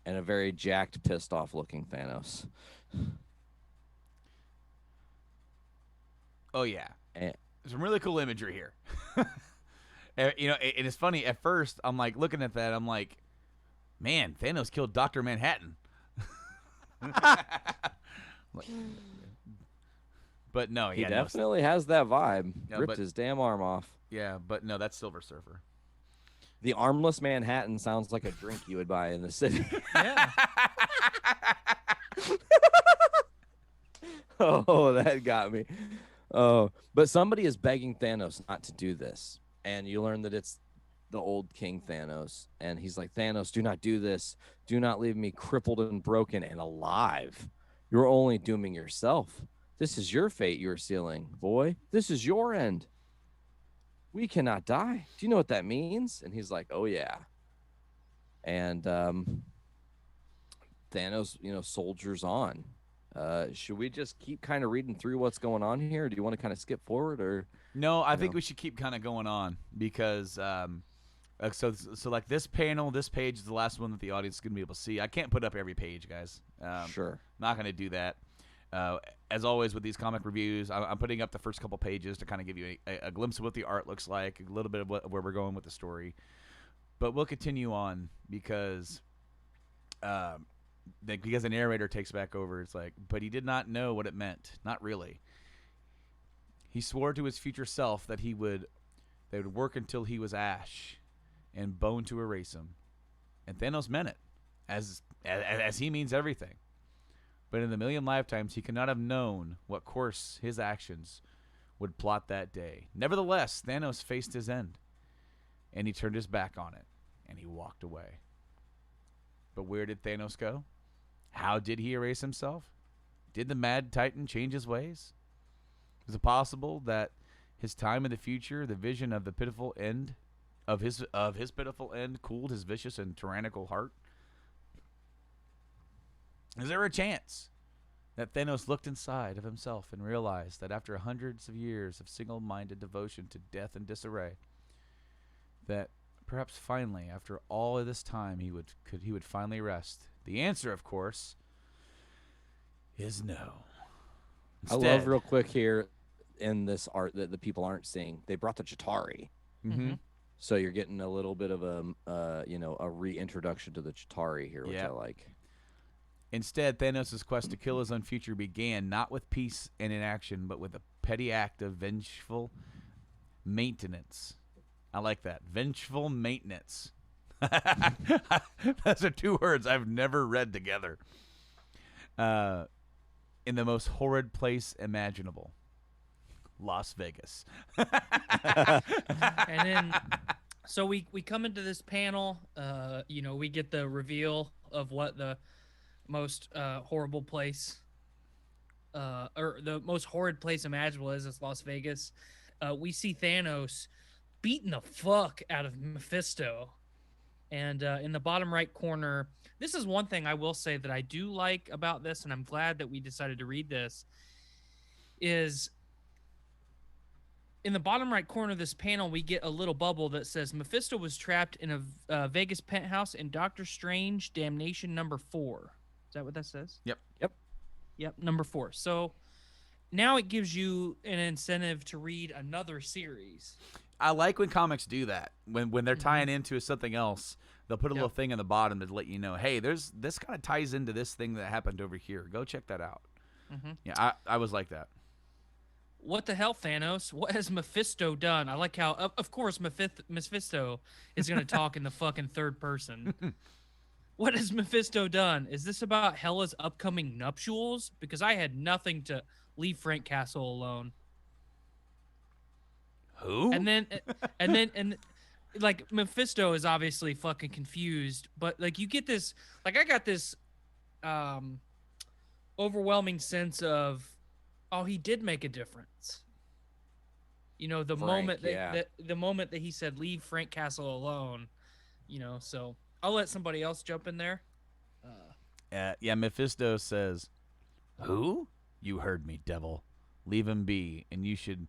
And a very jacked, pissed off looking Thanos. Oh, yeah. And, some really cool imagery here. And it's funny. At first, I'm like looking at that. I'm like, man, Thanos killed Dr. Manhattan. But no, He yeah, definitely has that vibe. Yeah, Ripped but- his damn arm off. yeah, but no, that's Silver Surfer. The Armless Manhattan sounds like a drink you would buy in the city. Yeah. Oh, that got me. Oh, but somebody is begging Thanos not to do this. And you learn that it's the old King Thanos. And he's like, Thanos, do not do this. Do not leave me crippled and broken and alive. You're only dooming yourself. This is your fate you're sealing, boy. This is your end. We cannot die. Do you know what that means? And he's like, oh, yeah. And Thanos, soldiers on. Should we just keep kind of reading through what's going on here? Do you want to kind of skip forward, or No, I think we should keep kind of going on because so like this panel, this page is the last one that the audience is going to be able to see. I can't put up every page, guys. Sure. Not going to do that. As always with these comic reviews, I'm putting up the first couple pages to kind of give you a glimpse of what the art looks like, a little bit of where we're going with the story. But we'll continue on because the narrator takes back over. It's like, but he did not know what it meant. Not really. He swore to his future self that they would work until he was ash and bone to erase him. And Thanos meant it, as he means everything. But in the million lifetimes, he could not have known what course his actions would plot that day. Nevertheless, Thanos faced his end, and he turned his back on it, and he walked away. But where did Thanos go? How did he erase himself? Did the Mad Titan change his ways? Is it possible that his time in the future, the vision of the pitiful end of his pitiful end, cooled his vicious and tyrannical heart? Is there a chance that Thanos looked inside of himself and realized that after hundreds of years of single-minded devotion to death and disarray, that perhaps finally, after all of this time, he would finally rest? The answer, of course, is no. I love real quick here in this art that the people aren't seeing. They brought the Chitauri. Mm-hmm. So you're getting a little bit of a reintroduction to the Chitauri here, which I like. Instead, Thanos' quest to kill his own future began not with peace and inaction, but with a petty act of vengeful maintenance. I like that. Vengeful maintenance. Those are two words I've never read together. In the most horrid place imaginable. Las Vegas. And then, so we come into this panel. We get the reveal of what the most horrible place, or the most horrid place imaginable is. It's Las Vegas. We see Thanos beating the fuck out of Mephisto. And in the bottom right corner, this is one thing I will say that I do like about this, and I'm glad that we decided to read this, is in the bottom right corner of this panel, we get a little bubble that says Mephisto was trapped in a Vegas penthouse in Doctor Strange Damnation number 4. Is that what that says? Yep. Yep, number 4. So now it gives you an incentive to read another series. I like when comics do that. When they're tying into something else, they'll put a little thing in the bottom to let you know, hey, this kind of ties into this thing that happened over here. Go check that out. Yeah, I was like that. What the hell, Thanos? What has Mephisto done? I like how, of course, Mephisto is going to talk in the fucking third person. What has Mephisto done? Is this about Hela's upcoming nuptials? Because I had nothing to leave Frank Castle alone. Who? And like Mephisto is obviously fucking confused, but like you get this, like I got this overwhelming sense of, oh, he did make a difference. The moment that he said leave Frank Castle alone, so I'll let somebody else jump in there. Mephisto says, "Who? You heard me, devil. Leave him be, and you should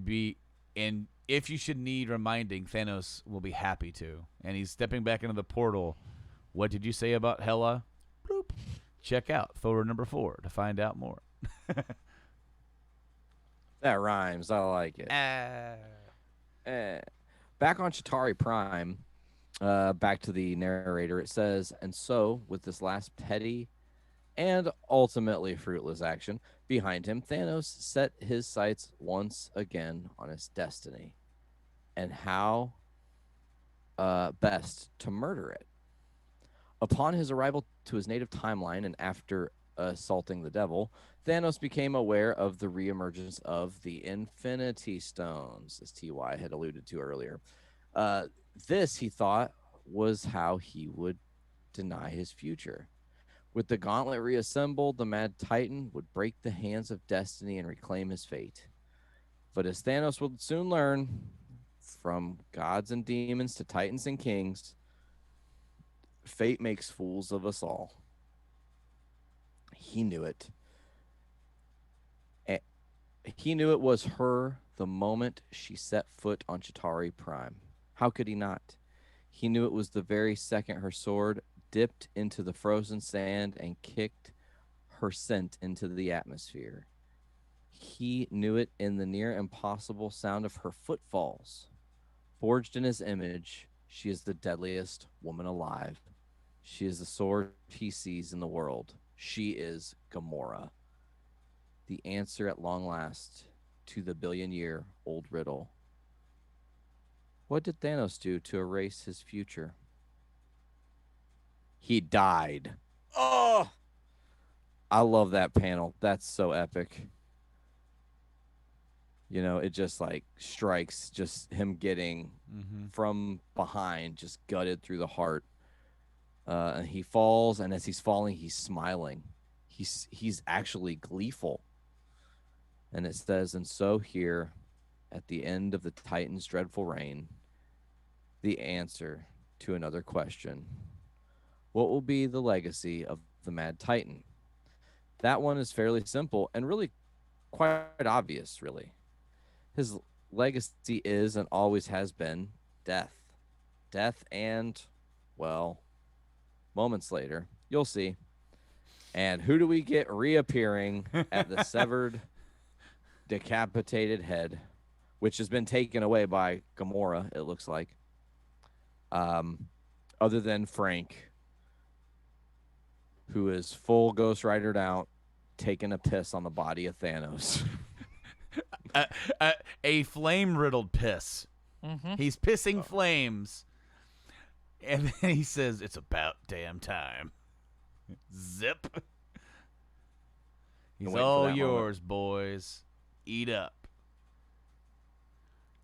be, and if you should need reminding, Thanos will be happy to." And he's stepping back into the portal. What did you say about Hela? Bloop. Check out Thor number 4 to find out more. That rhymes. I like it. Back on Chitauri Prime, back to the narrator, it says, and so, with this last petty and ultimately fruitless action, Behind him, Thanos set his sights once again on his destiny and how best to murder it. Upon his arrival to his native timeline and after assaulting the devil, Thanos became aware of the reemergence of the Infinity Stones, as TY had alluded to earlier. This, he thought, was how he would deny his future. With the gauntlet reassembled, the Mad Titan would break the hands of destiny and reclaim his fate. But as Thanos would soon learn, from gods and demons to titans and kings, fate makes fools of us all. He knew it. He knew it was her the moment she set foot on Chitauri Prime. How could he not? He knew it was the very second her sword dipped into the frozen sand and kicked her scent into the atmosphere. He knew it in the near impossible sound of her footfalls. Forged in his image, she is the deadliest woman alive. She is the sword he sees in the world. She is Gamora. The answer at long last to the billion-year-old riddle. What did Thanos do to erase his future? He died. Oh! I love that panel. That's so epic. You know, it just like strikes, just him getting from behind, just gutted through the heart. And he falls, and as he's falling, he's smiling. He's actually gleeful. And it says, and so here, at the end of the Titan's dreadful reign, the answer to another question. What will be the legacy of the Mad Titan? That one is fairly simple and really quite obvious, really. His legacy is and always has been death. Death and, well, moments later, you'll see. And who do we get reappearing at the severed, decapitated head, which has been taken away by Gamora, it looks like, other than Frank, who is full Ghost Ridered out, taking a piss on the body of Thanos. A flame-riddled piss. He's pissing flames. And then he says, it's about damn time. Zip. He's all yours, boys. Eat up.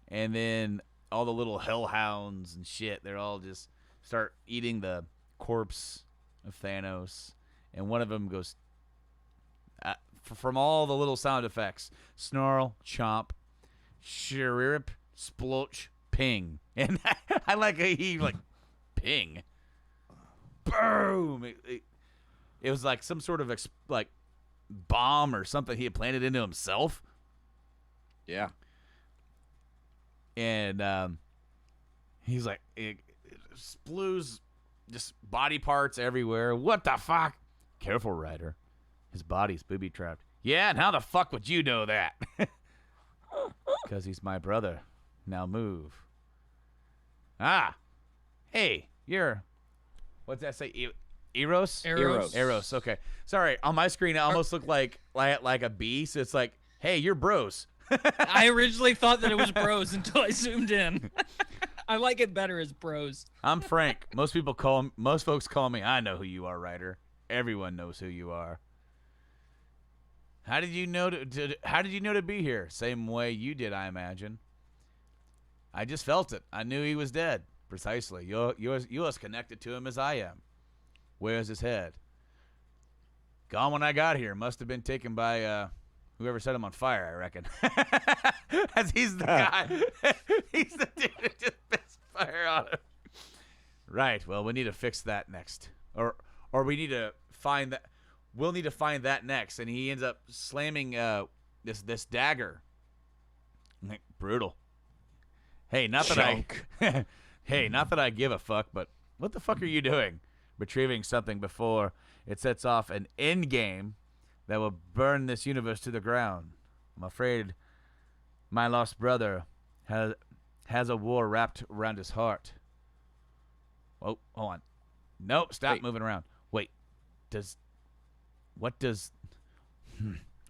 And then all the little hellhounds and shit, they're all just start eating the corpse of Thanos. And one of them goes, from all the little sound effects, snarl, chomp, shirip, splotch, ping. And I like he like, ping. Boom. It was like some sort of like bomb or something he had planted into himself. Yeah. And he's like, it sploos just body parts everywhere. What the fuck? Careful, Ryder. His body's booby-trapped. Yeah, and how the fuck would you know that? Because he's my brother. Now move. Ah. Hey, you're... What's that say? Eros? Eros, okay. Sorry, on my screen it almost looked like a bee, so it's like, hey, you're bros. I originally thought that it was bros until I zoomed in. I like it better as bros. I'm Frank. Most folks call me. I know who you are, Ryder. Everyone knows who you are. How did you know to be here? Same way you did, I imagine. I just felt it. I knew he was dead. Precisely. You're as connected to him as I am. Where's his head? Gone when I got here. Must have been taken by whoever set him on fire, I reckon. As he's the guy. He's the dude who just pissed fire on him. Right. Well, we need to fix that next. Or we need to find that. We'll need to find that next. And he ends up slamming this dagger. Brutal. Hey, not that I give a fuck, but what the fuck are you doing? Retrieving something before it sets off an end game that will burn this universe to the ground. I'm afraid my lost brother has a war wrapped around his heart. Oh, hold on. Nope, stop moving around. Wait,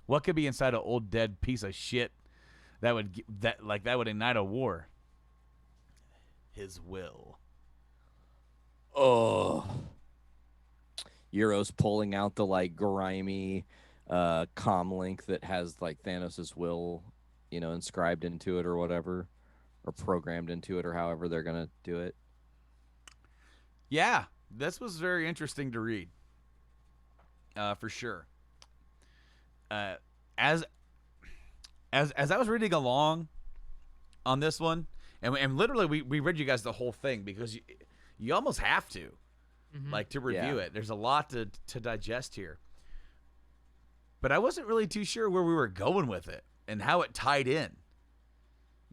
What could be inside an old dead piece of shit that would ignite a war? His will. Oh. Euro's pulling out the like grimy comm link that has like Thanos' will, inscribed into it or whatever, or programmed into it, or however they're gonna do it. Yeah, this was very interesting to read. For sure. As I was reading along on this one, and literally we read you guys the whole thing because you almost have to, like, to review it. There's a lot to digest here. But I wasn't really too sure where we were going with it and how it tied in,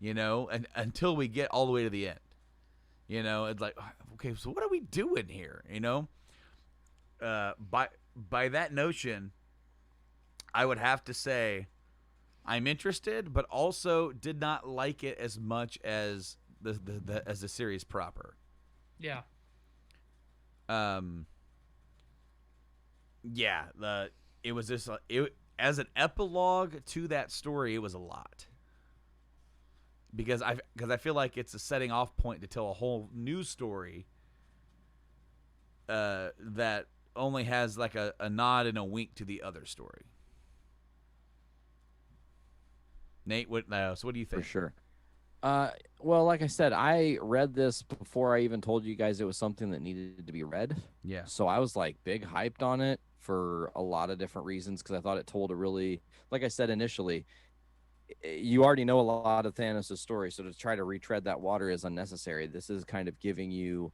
and until we get all the way to the end. It's like, okay, so what are we doing here? By that notion, I would have to say I'm interested, but also did not like it as much as the series proper. Yeah. It was just as an epilogue to that story, it was a lot. Because I feel like it's a setting off point to tell a whole new story that only has like a nod and a wink to the other story. Nate, so what do you think? For sure. Well, like I said, I read this before I even told you guys it was something that needed to be read. Yeah. So I was like big hyped on it for a lot of different reasons because I thought it told a really, like I said initially, you already know a lot of Thanos' story, so to try to retread that water is unnecessary. This is kind of giving you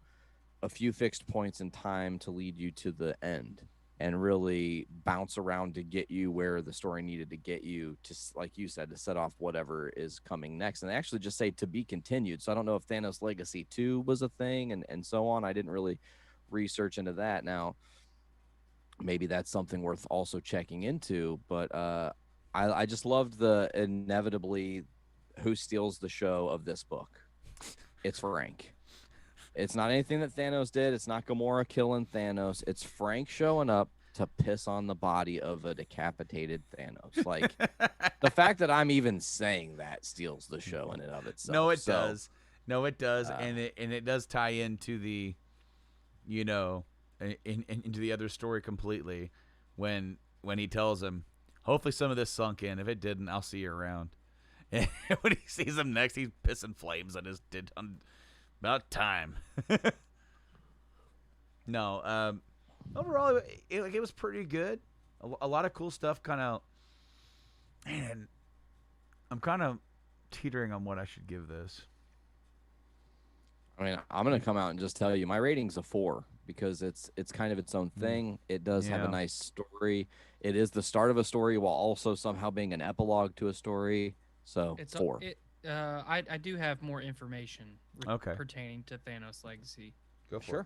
a few fixed points in time to lead you to the end and really bounce around to get you where the story needed to get you to, like you said, to set off whatever is coming next. And they actually just say to be continued. So I don't know if Thanos Legacy 2 was a thing and so on. I didn't really research into that. Now, maybe that's something worth also checking into, but I just loved the inevitably who steals the show of this book. It's Frank. It's not anything that Thanos did. It's not Gamora killing Thanos. It's Frank showing up to piss on the body of a decapitated Thanos. Like, the fact that I'm even saying that steals the show in and of itself. No, it does. No, it does, and it does tie into the, into the other story completely, when he tells him, hopefully some of this sunk in. If it didn't, I'll see you around. And when he sees him next, he's pissing flames on his about time. No, overall, it was pretty good. A lot of cool stuff. Kind of, man, I'm kind of teetering on what I should give this. I mean, I'm gonna come out and just tell you my rating's a 4 because it's kind of its own thing. It does have a nice story. It is the start of a story while also somehow being an epilogue to a story. So It's 4. I do have more information pertaining to Thanos Legacy. Go for it.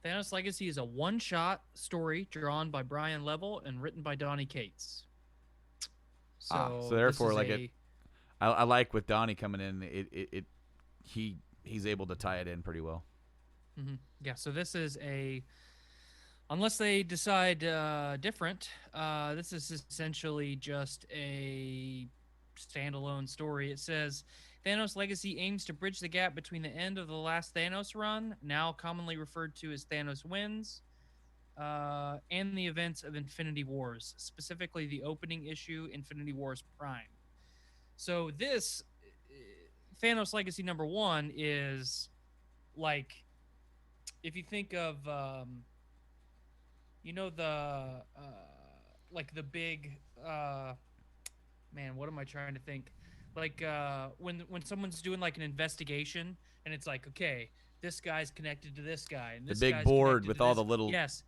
Thanos Legacy is a one-shot story drawn by Brian Level and written by Donny Cates. So therefore, like I like with Donnie coming in, he's able to tie it in pretty well. Mm-hmm. Yeah. So this is unless they decide different, this is essentially just a standalone story. It says Thanos Legacy aims to bridge the gap between the end of the last Thanos run, now commonly referred to as Thanos Wins, and the events of Infinity Wars, specifically the opening issue, Infinity Wars Prime. So this Thanos Legacy #1 is like, if you think of like the big man, what am I trying to think? Like when someone's doing like an investigation and it's like, okay, this guy's connected to this guy, and this the big guy's board connected with to all this. the little yes,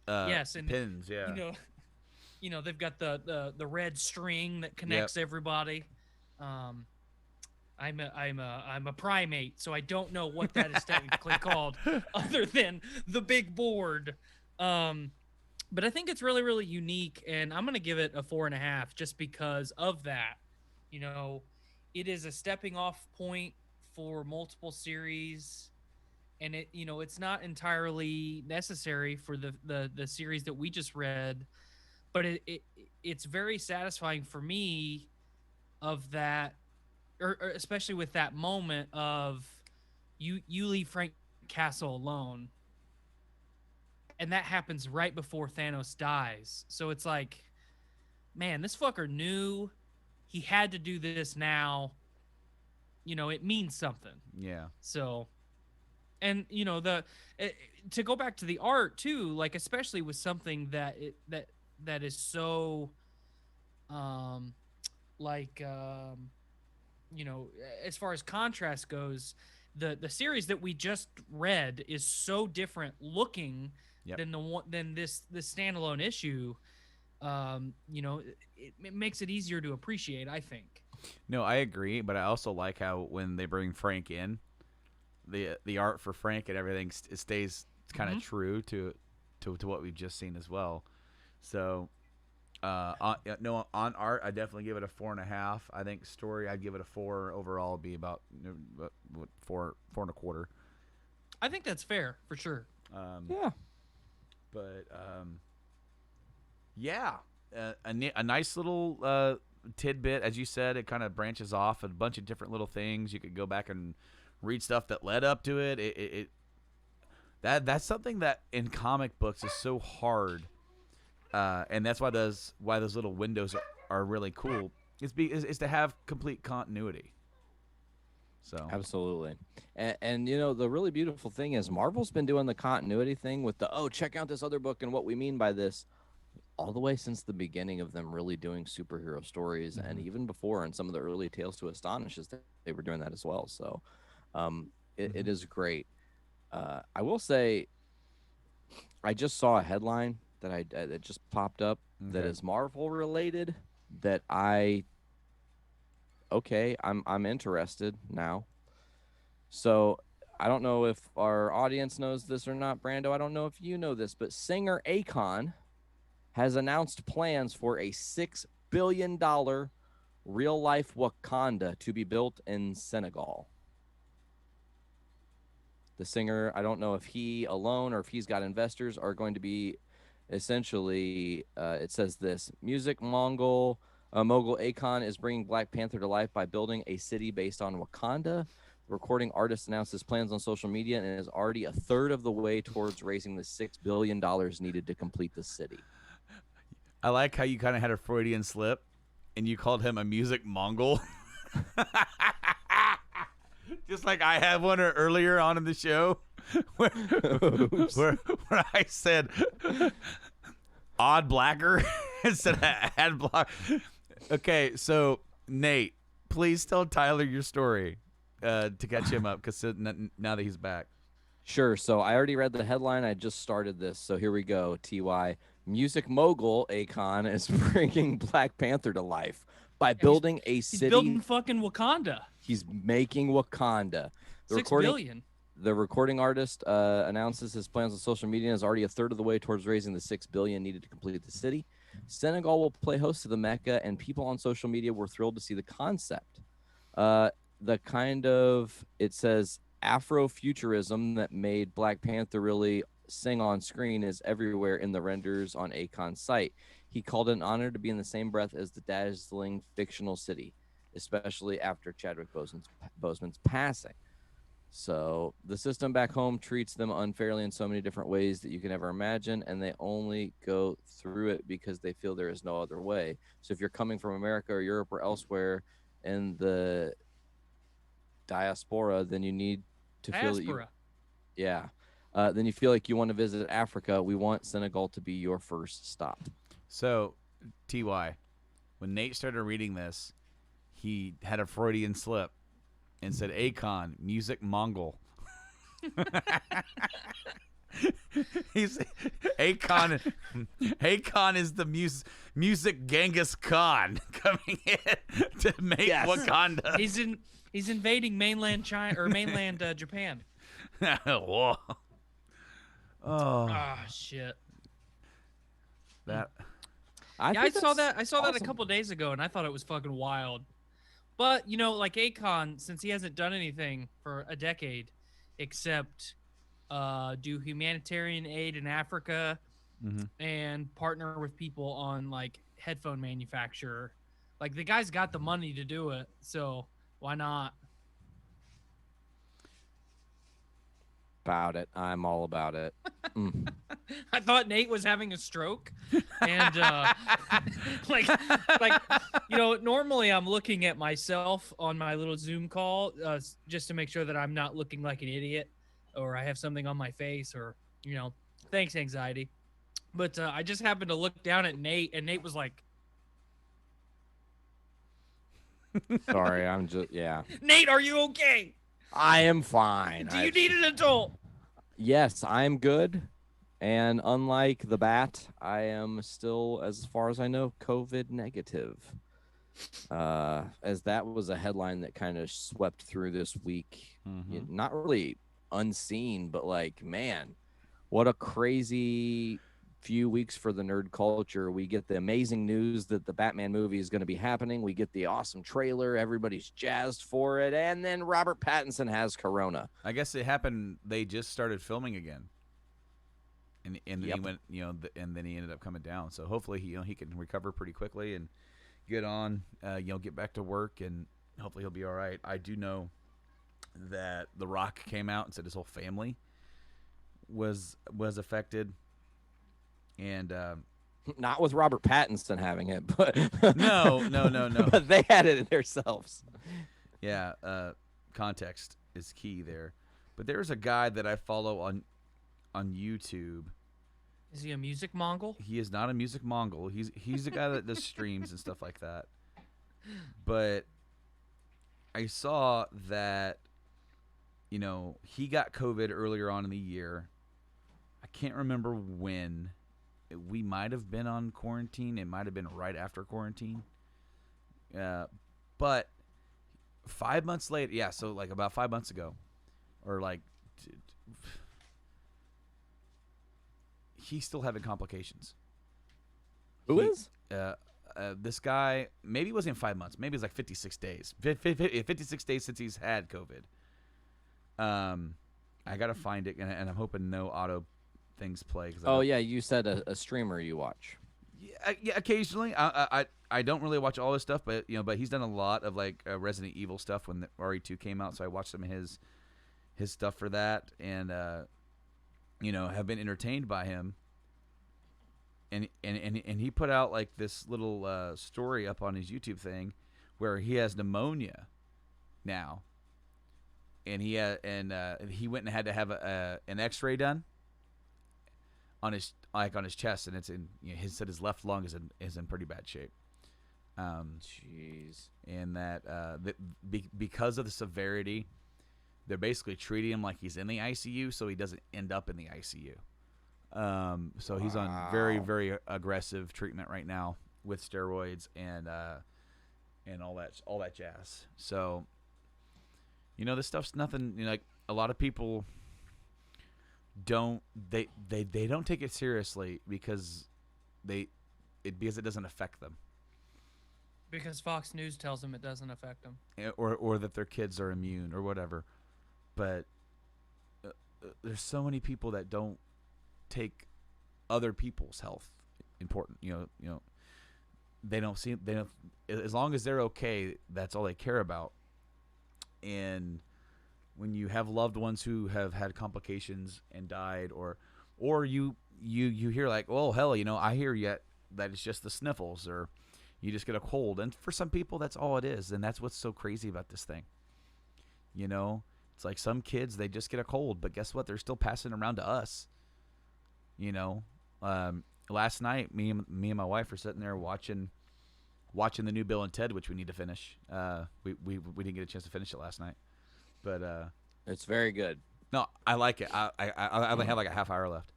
and pins, yeah. They've got the red string that connects everybody. I'm a primate, so I don't know what that is technically called, other than the big board. But I think it's really, really unique, and I'm gonna give it a 4.5 just because of that. It is a stepping off point for multiple series, and it's not entirely necessary for the series that we just read, but it's very satisfying for me of that, or especially with that moment of you leave Frank Castle alone, and that happens right before Thanos dies. So it's like, man, this fucker knew he had to do this now. You know, it means something. Yeah. So, and you know, to go back to the art too, like especially with something that is so, like, you know, as far as contrast goes, the series that we just read is so different looking Yep. than this standalone issue. You know, it makes it easier to appreciate, I think. No, I agree, but I also like how when they bring Frank in, the art for Frank and everything it stays kind of true to what we've just seen as well. So, on art, I definitely give it a 4.5. I think story, I'd give it a 4 overall. It'd be about what, 4.25. I think that's fair for sure. Yeah. But yeah, a nice little tidbit, as you said. It kind of branches off a bunch of different little things. You could go back and read stuff that led up to it. That's something that in comic books is so hard, and that's why those little windows are really cool. Is to have complete continuity. So Absolutely. And you know, the really beautiful thing is Marvel's been doing the continuity thing with check out this other book and what we mean by this all the way since the beginning of them really doing superhero stories. And even before in some of the early Tales to Astonish, they were doing that as well. So it is great. I will say I just saw a headline that just popped up that is Marvel related that I'm interested now. So I don't know if our audience knows this or not, Brando. I don't know if you know this, but singer Akon has announced plans for a $6 billion real-life Wakanda to be built in Senegal. The singer, I don't know if he alone or if he's got investors, are going to be essentially, it says this, mogul Akon is bringing Black Panther to life by building a city based on Wakanda. The recording artist announced his plans on social media and is already a third of the way towards raising the $6 billion needed to complete the city. I like how you kind of had a Freudian slip, and you called him a music Mongol. Just like I had one earlier on in the show, where I said odd blacker instead of ad block. Okay, so Nate, please tell Tyler your story to catch him up, because now that he's back. Sure. So I already read the headline. I just started this. So here we go. TY. Music mogul Akon is bringing Black Panther to life by building a city. He's building fucking Wakanda. He's making Wakanda. $6 billion. The recording artist announces his plans on social media and is already a third of the way towards raising the $6 billion needed to complete the city. Senegal will play host to the Mecca, and people on social media were thrilled to see the concept. The kind of, it says, Afrofuturism that made Black Panther really sing on screen is everywhere in the renders on Akon's site. He called it an honor to be in the same breath as the dazzling fictional city, especially after Chadwick Boseman's passing. So the system back home treats them unfairly in so many different ways that you can ever imagine, and they only go through it because they feel there is no other way. So if you're coming from America or Europe or elsewhere in the diaspora, then you need to feel that you, then you feel like you want to visit Africa. We want Senegal to be your first stop. So, TY, when Nate started reading this, he had a Freudian slip and said Akon, music Mongol. He's Akon is the music Genghis Khan coming in to make Wakanda. He's invading mainland China or mainland Japan. Whoa. Oh shit. That I saw that a couple days ago, and I thought it was fucking wild. But you know, like Akon, since he hasn't done anything for a decade except do humanitarian aid in Africa and partner with people on like headphone manufacturer. Like the guy's got the money to do it, so why not? About it. I'm all about it. I thought Nate was having a stroke, and like normally I'm looking at myself on my little Zoom call just to make sure that I'm not looking like an idiot or I have something on my face or thanks anxiety. But I just happened to look down at Nate, and Nate was like, Sorry, I'm just Nate, are you okay? I am fine. Do you need an adult? Yes, I'm good. And unlike the bat, I am still, as far as I know, COVID negative. As that was a headline that kind of swept through this week. Not really unseen, but like, man, what a crazy few weeks for the nerd culture. We get the amazing news that the Batman movie is going to be happening. We get the awesome trailer. Everybody's jazzed for it. And then Robert Pattinson has corona. I guess it happened. They just started filming again. And then Yep. he went, and then he ended up coming down. So hopefully he can recover pretty quickly and get on, get back to work, and hopefully he'll be all right. I do know that The Rock came out and said his whole family was affected. And not with Robert Pattinson having it, but no. But they had it themselves. Yeah, context is key there. But there's a guy that I follow on YouTube. Is he a music Mongol? He is not a music Mongol. He's the guy that does streams and stuff like that. But I saw that he got COVID earlier on in the year. I can't remember when. We might have been on quarantine. It might have been right after quarantine. But 5 months later, so like about 5 months ago, or like he's still having complications. Who is? This guy, maybe it wasn't 5 months. Maybe it's like 56 days. 56 days since he's had COVID. I got to find it, and I'm hoping no auto things play. You said a streamer you watch. Yeah, occasionally. I don't really watch all his stuff, but he's done a lot of like Resident Evil stuff when the RE2 came out, so I watched some of his stuff for that, and have been entertained by him. And he put out like this little story up on his YouTube thing where he has pneumonia now, and he went and had to have an X-ray done on his chest, and it's in said his left lung is in pretty bad shape. Jeez. And that because of the severity, they're basically treating him like he's in the ICU, so he doesn't end up in the ICU. So he's on very, very aggressive treatment right now with steroids and all that jazz. So this stuff's nothing. Like a lot of people don't take it seriously because it doesn't affect them. Because Fox News tells them it doesn't affect them. Or that their kids are immune or whatever. But there's so many people that don't take other people's health important. They don't as long as they're okay, that's all they care about. And when you have loved ones who have had complications and died, or you hear like, oh hell, I hear yet that it's just the sniffles, or you just get a cold, and for some people that's all it is, and that's what's so crazy about this thing. It's like some kids, they just get a cold, but guess what? They're still passing around to us. Last night, me and my wife were sitting there watching the new Bill and Ted, which we need to finish. We didn't get a chance to finish it last night, but it's very good. No, I like it. I only have like a half hour left.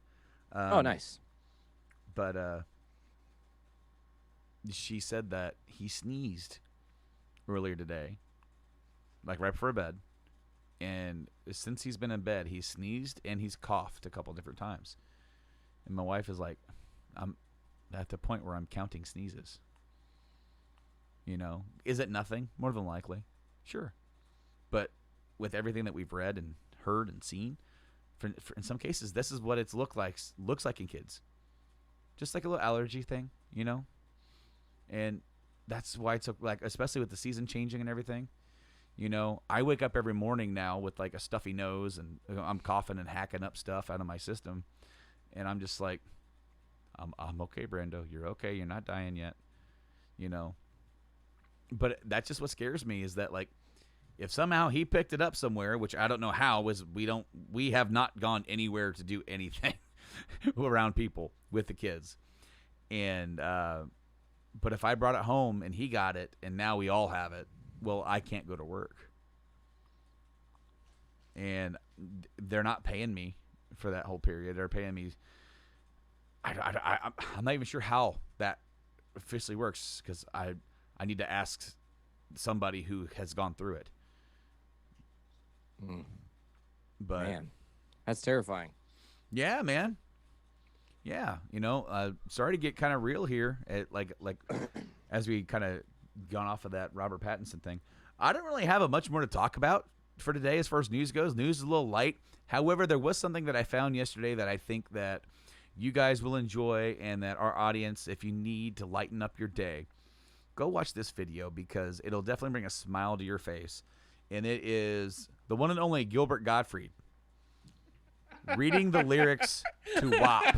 Oh, nice. But she said that he sneezed earlier today, like right before bed, and since he's been in bed, he's sneezed and he's coughed a couple different times. And my wife is like, I'm at the point where I'm counting sneezes. Is it nothing? More than likely, sure. But with everything that we've read and heard and seen, for in some cases, this is what it's looks like in kids. Just like a little allergy thing, And that's why it's like, especially with the season changing and everything. You know, I wake up every morning now with like a stuffy nose, and I'm coughing and hacking up stuff out of my system, and I'm just like, I'm okay, Brando. You're okay. You're not dying yet. You know. But that's just what scares me, is that like, if somehow he picked it up somewhere, which I don't know how, is we have not gone anywhere to do anything around people with the kids, and but if I brought it home and he got it and now we all have it, well, I can't go to work. And they're not paying me for that whole period. They're paying me. I'm not even sure how that officially works, because I need to ask somebody who has gone through it. But Man, that's terrifying. Yeah, man. Yeah, you know, sorry to get kind of real here, like as we kind of gone off of that Robert Pattinson thing. I don't really have much more to talk about for today as far as news goes. News is a little light. However, there was something that I found yesterday that I think that you guys will enjoy, and that our audience, if you need to lighten up your day, go watch this video, because it'll definitely bring a smile to your face. And it is the one and only Gilbert Gottfried reading the lyrics to WAP.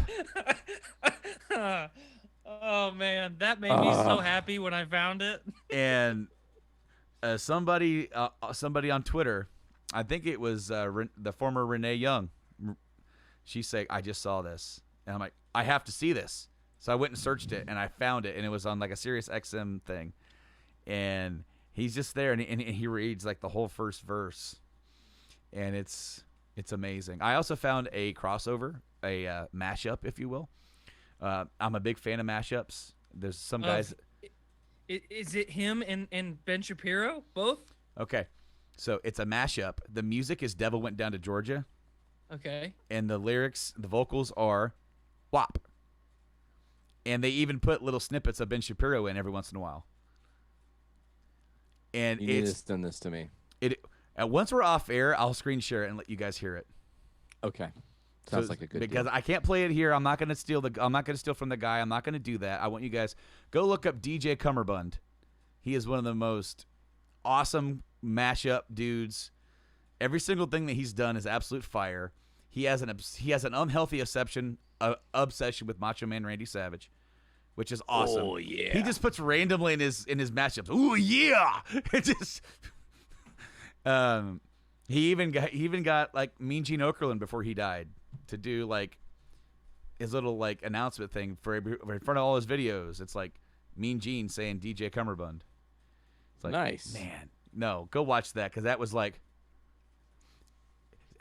Oh man, that made me so happy when I found it. And somebody on Twitter, I think it was the former Renee Young, she said, I just saw this. And I'm like, I have to see this. So I went and searched it, and I found it, and it was on like a Sirius XM thing. And he's just there, and he reads like the whole first verse. And it's amazing. I also found a crossover, a mashup, if you will. I'm a big fan of mashups. There's some guys. Is it him and Ben Shapiro both? Okay, so it's a mashup. The music is "Devil Went Down to Georgia." Okay. And the lyrics, the vocals are WAP. And they even put little snippets of Ben Shapiro in every once in a while. And You need to send this to me. Once we're off air, I'll screen share it and let you guys hear it. Okay. Sounds like a good because deal. I can't play it here. I'm not going to steal from the guy. I'm not going to do that. I want you guys go look up DJ Cummerbund. He is one of the most awesome mashup dudes. Every single thing that he's done is absolute fire. He has an unhealthy obsession with Macho Man Randy Savage, which is awesome. Oh yeah. He just puts randomly in his mashups. Ooh yeah. It just he even got like Mean Gene Okerlund before he died to do like his little like announcement thing for in front of all his videos. It's like Mean Gene saying DJ Cummerbund. It's like, nice. Man, no, go watch that, because that was like,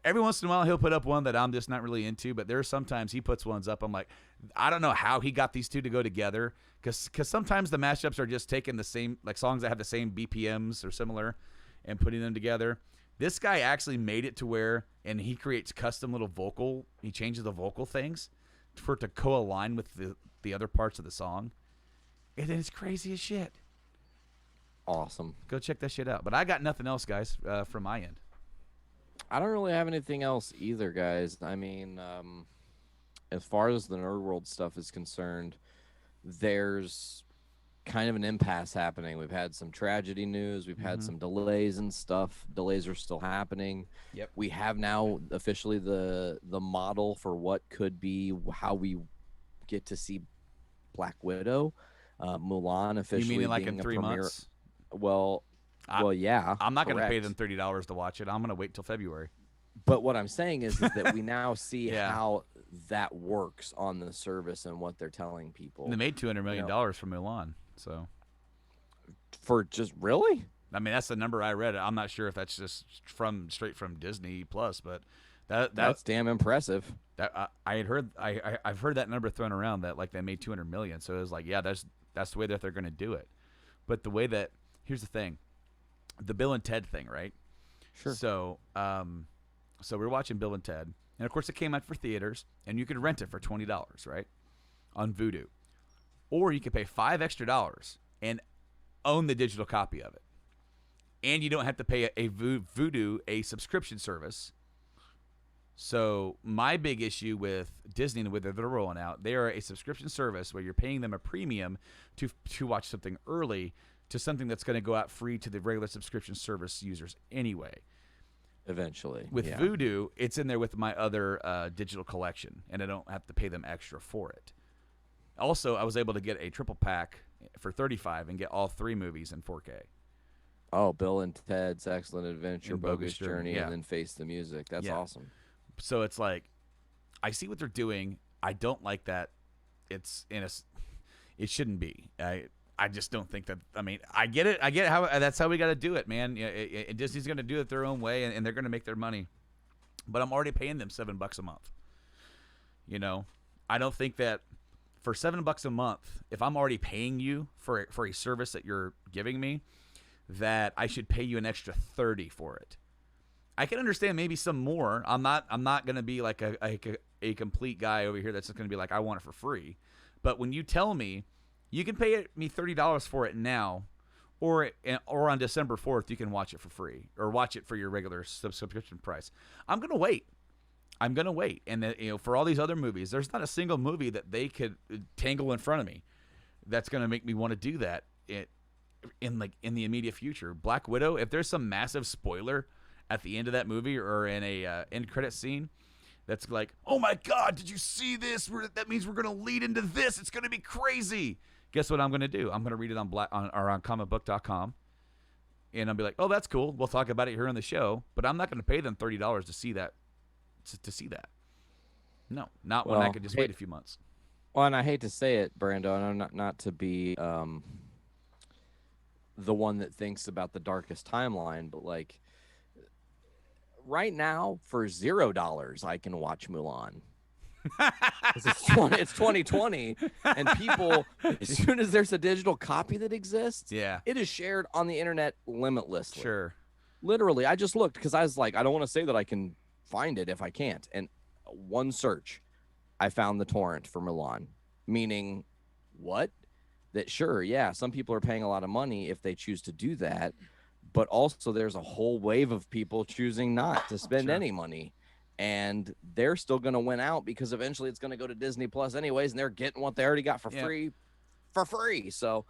every once in a while he'll put up one that I'm just not really into, but there are sometimes he puts ones up. I'm like, I don't know how he got these two to go together, because sometimes the mashups are just taking the same, like songs that have the same BPMs or similar, and putting them together. This guy actually made it to where, and he creates custom little he changes the vocal things for it to co-align with the other parts of the song. And then it's crazy as shit. Awesome. Go check that shit out. But I got nothing else, guys, from my end. I don't really have anything else either, guys. I mean, as far as the Nerd World stuff is concerned, there's kind of an impasse happening. We've had some tragedy news. We've had some delays and stuff. Delays are still happening. Yep. We have now officially the model for what could be how we get to see Black Widow. Mulan officially. You mean like being in 3 months? Well, yeah. I'm not going to pay correct. them $30 to watch it. I'm going to wait till February. But what I'm saying is that we now see Yeah. how that works on the service and what they're telling people. They made $200 million from Mulan. So, For just really? I mean, that's the number I read. I'm not sure if that's just straight from Disney Plus, but That's damn impressive. that I had heard. I've heard that number thrown around, that like they made $200 million. So it was like, yeah, that's the way that they're going to do it. But the way that, here's the thing, the Bill and Ted thing, right? Sure. So so we're watching Bill and Ted, and of course it came out for theaters, and you could rent it for $20, right, on Vudu, or you could pay $5 extra and own the digital copy of it, and you don't have to pay a Vudu a subscription service So my big issue with Disney and whether they're rolling out, they are a subscription service where you're paying them a premium to watch something early to something that's going to go out free to the regular subscription service users anyway. Eventually. With Vudu, it's in there with my other digital collection, and I don't have to pay them extra for it. Also, I was able to get a triple pack for $35 and get all 3 movies in 4K. Oh, Bill and Ted's Excellent Adventure, And Bogus Journey, yeah. and then Face the Music. That's awesome. So it's like, I see what they're doing. I don't like that. It's in a. It shouldn't be. I just don't think that. I mean, I get it. I get how that's how we got to do it, man. Disney's going to do it their own way, and they're going to make their money. But I'm already paying them $7 a month. You know, I don't think that for $7 a month, if I'm already paying you for a service that you're giving me, that I should pay you an extra $30 for it. I can understand maybe some more. I'm not going to be like a complete guy over here that's just going to be like, I want it for free. But when you tell me you can pay me $30 for it now, or on December 4th you can watch it for free or watch it for your regular subscription price, I'm going to wait. And for all these other movies, there's not a single movie that they could tangle in front of me that's going to make me want to do that in the immediate future. Black Widow, if there's some massive spoiler at the end of that movie or in a end credit scene that's like, oh my God, did you see this? That means we're going to lead into this. It's going to be crazy. Guess what I'm going to do? I'm going to read it on comicbook.com, and I'll be like, oh, that's cool. We'll talk about it here on the show, but I'm not going to pay them $30 to see that. No, not when I could just wait a few months. Well, and I hate to say it, Brando, and I'm not to be the one that thinks about the darkest timeline, but like right now for $0 I can watch Mulan. It's 2020, and people, as soon as there's a digital copy that exists, it is shared on the internet limitlessly. Sure. Literally, I just looked because I was like, I don't want to say that I can find it if I can't. And one search, I found the torrent for Mulan. Meaning, what? That sure, yeah, some people are paying a lot of money if they choose to do that, but also there's a whole wave of people choosing not to spend any money, and they're still going to win out because eventually it's going to go to Disney Plus anyways, and they're getting what they already got for free. So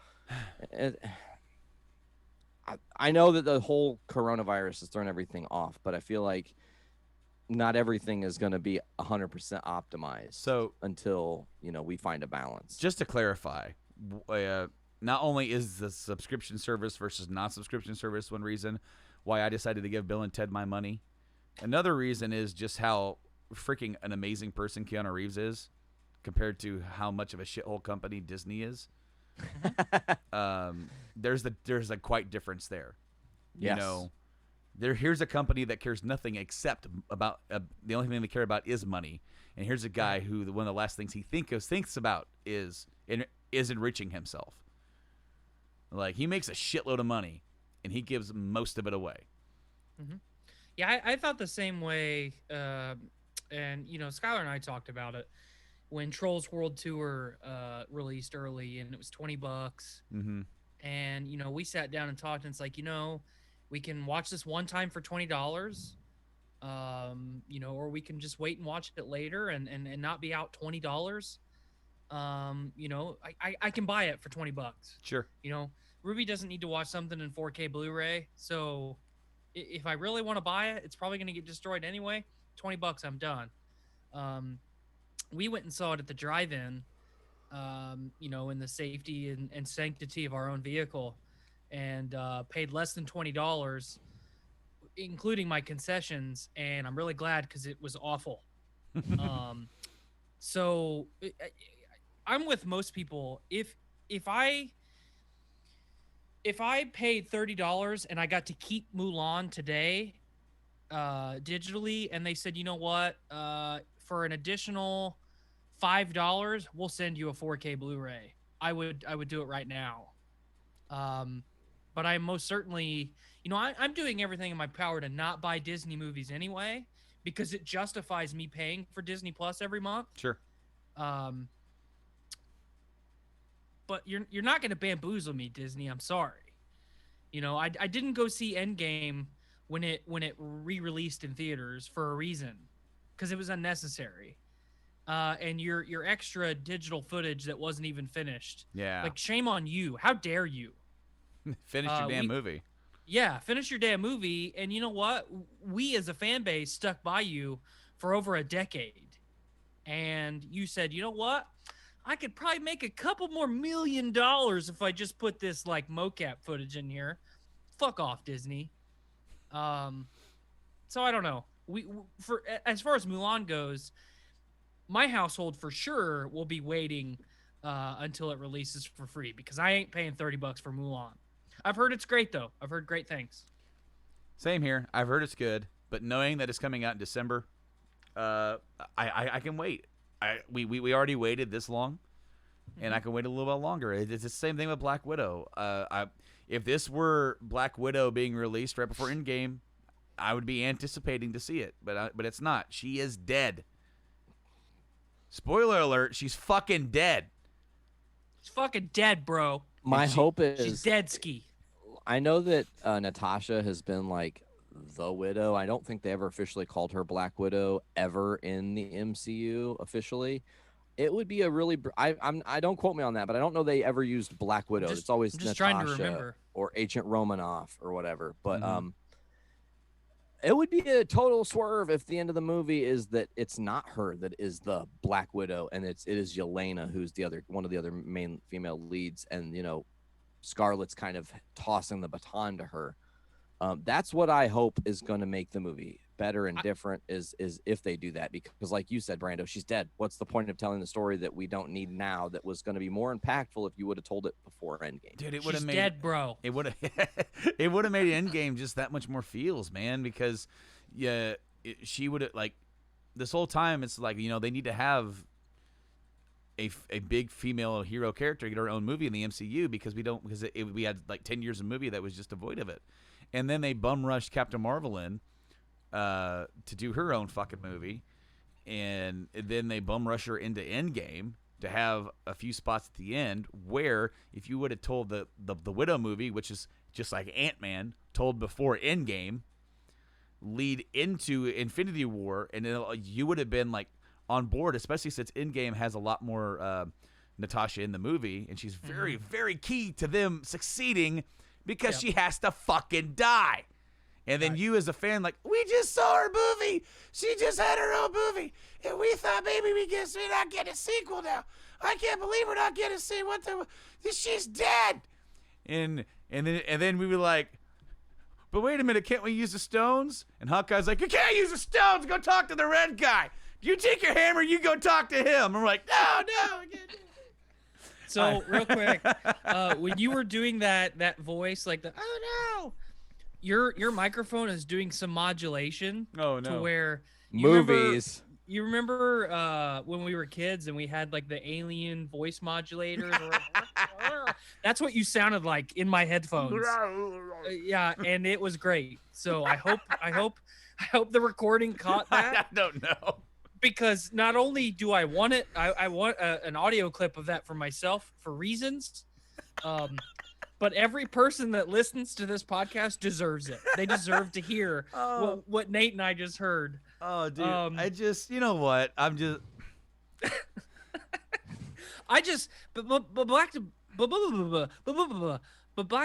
I know that the whole coronavirus has thrown everything off, but I feel like not everything is going to be 100% optimized. So until we find a balance. Just to clarify, not only is the subscription service versus non-subscription service one reason why I decided to give Bill and Ted my money, another reason is just how freaking an amazing person Keanu Reeves is compared to how much of a shithole company Disney is. There's a quite difference there. Yes. Here's a company that cares nothing except about the only thing they care about is money, and here's a guy who one of the last things he thinks about is enriching himself. Like, he makes a shitload of money, and he gives most of it away. Mm-hmm. Yeah, I thought the same way, and Skylar and I talked about it when Trolls World Tour released early, and it was $20. Mm-hmm. And we sat down and talked, and it's like, we can watch this one time for $20, or we can just wait and watch it later and not be out $20. I can buy it for $20. Sure. Ruby doesn't need to watch something in 4K Blu-ray, so if I really want to buy it, it's probably going to get destroyed anyway. $20, I'm done. We went and saw it at the drive-in, in the safety and sanctity of our own vehicle, and paid less than $20, including my concessions, and I'm really glad because it was awful. So I'm with most people. If I paid $30 and I got to keep Mulan today digitally, and they said, you know what, for an additional $5, we'll send you a 4K Blu-ray, I would do it right now. But I most certainly, I'm doing everything in my power to not buy Disney movies anyway, because it justifies me paying for Disney Plus every month. Sure. But you're not going to bamboozle me, Disney. I'm sorry. I didn't go see Endgame when it re-released in theaters for a reason. because it was unnecessary. And your extra digital footage that wasn't even finished. Yeah. Like, shame on you. How dare you? Finish your damn movie. Yeah, finish your damn movie. And you know what? We as a fan base stuck by you for over a decade. And you said, you know what? I could probably make a couple more $1 million if I just put this like mocap footage in here. Fuck off, Disney. So I don't know. For as far as Mulan goes, my household for sure will be waiting until it releases for free because I ain't paying $30 for Mulan. I've heard it's great though. I've heard great things. Same here. I've heard it's good, but knowing that it's coming out in December, I can wait. We already waited this long, and I can wait a little bit longer. It's the same thing with Black Widow. If this were Black Widow being released right before Endgame, I would be anticipating to see it, but it's not. She is dead. Spoiler alert: she's fucking dead. She's fucking dead, bro. My hope She's is dead ski. I know that Natasha has been like the Widow. I don't think they ever officially called her Black Widow ever in the MCU officially. It would be a really I don't quote me on that, but I don't know they ever used Black Widow. It's always I'm just Natasha trying to remember. or Agent Romanoff or whatever. But it would be a total swerve if the end of the movie is that it's not her that is the Black Widow and it is Yelena who's one of the other main female leads, and Scarlett's kind of tossing the baton to her. That's what I hope is going to make the movie better and different is if they do that, because like you said, Brando, she's dead. What's the point of telling the story that we don't need now that was going to be more impactful if you would have told it before Endgame? Dude, it would have She's made dead, bro. It would have it would have made Endgame just that much more feels, man, because she would have, like, this whole time it's like, they need to have a big female hero character get her own movie in the MCU because we had like 10 years of movie that was just devoid of it. And then they bum rushed Captain Marvel in to do her own fucking movie, and then they bum rush her into Endgame to have a few spots at the end where if you would have told the Widow movie, which is just like Ant-Man, told before Endgame, lead into Infinity War, and you would have been like on board, especially since Endgame has a lot more Natasha in the movie, and she's very, very key to them succeeding because she has to fucking die. And then you as a fan, like, we just saw her movie. She just had her own movie. And we thought maybe we're not getting a sequel now. I can't believe we're not getting to see she's dead. And then we were like, but wait a minute, can't we use the stones? And Hawkeye's like, you can't use the stones. Go talk to the red guy. You take your hammer, you go talk to him. I'm like, no, we can't do it. So real quick, when you were doing that voice, like oh no, your microphone is doing some modulation. Oh no. To where Movies. You remember when we were kids and we had like the alien voice modulators? That's what you sounded like in my headphones. Yeah, and it was great. So I hope the recording caught that. I don't know. Because not only do I want it, I want an audio clip of that for myself for reasons. But every person that listens to this podcast deserves it. They deserve to hear what Nate and I just heard. Oh, dude. I just, you know what? I'm just. Black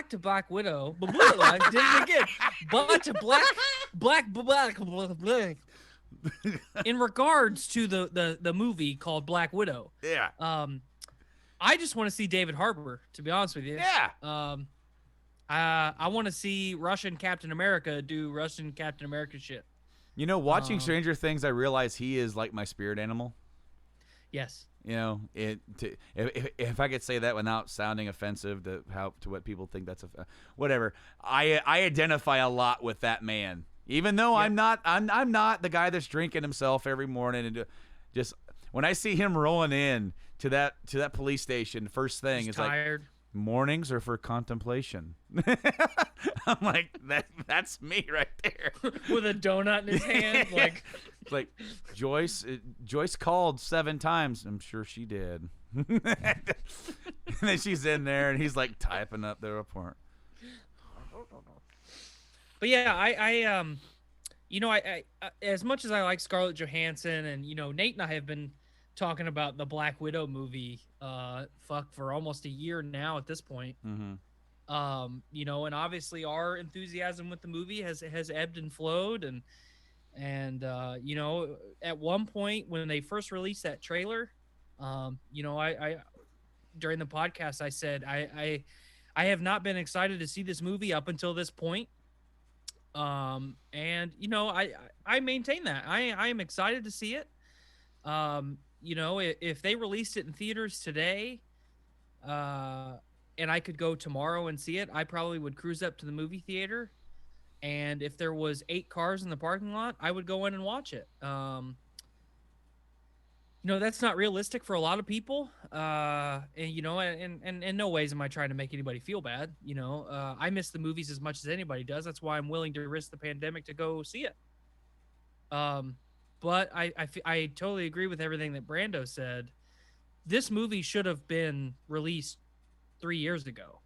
to Black Widow. I did it again. Black to Black. In regards to the movie called Black Widow. Yeah. I just want to see David Harbour, to be honest with you. Yeah. I want to see Russian Captain America do Russian Captain America shit. Watching Stranger Things, I realize he is like my spirit animal. Yes. If I could say that without sounding offensive to what people think that's whatever. I identify a lot with that man, even though I'm not the guy that's drinking himself every morning and just when I see him rolling in to that police station, first thing is tired. Like, mornings are for contemplation. I'm like, that's me right there. With a donut in his hand. Like Joyce called 7 times. I'm sure she did. And then she's in there and he's like typing up the report. But yeah, I as much as I like Scarlett Johansson, and Nate and I have been talking about the Black Widow movie, for almost a year now at this point. Mm-hmm. And obviously our enthusiasm with the movie has ebbed and flowed, and at one point when they first released that trailer, I during the podcast I said I have not been excited to see this movie up until this point. And I maintain that I am excited to see it. If they released it in theaters today, and I could go tomorrow and see it, I probably would cruise up to the movie theater. And if there was 8 cars in the parking lot, I would go in and watch it. That's not realistic for a lot of people. And in no ways am I trying to make anybody feel bad. I miss the movies as much as anybody does. That's why I'm willing to risk the pandemic to go see it. But I totally agree with everything that Brando said. This movie should have been released 3 years ago,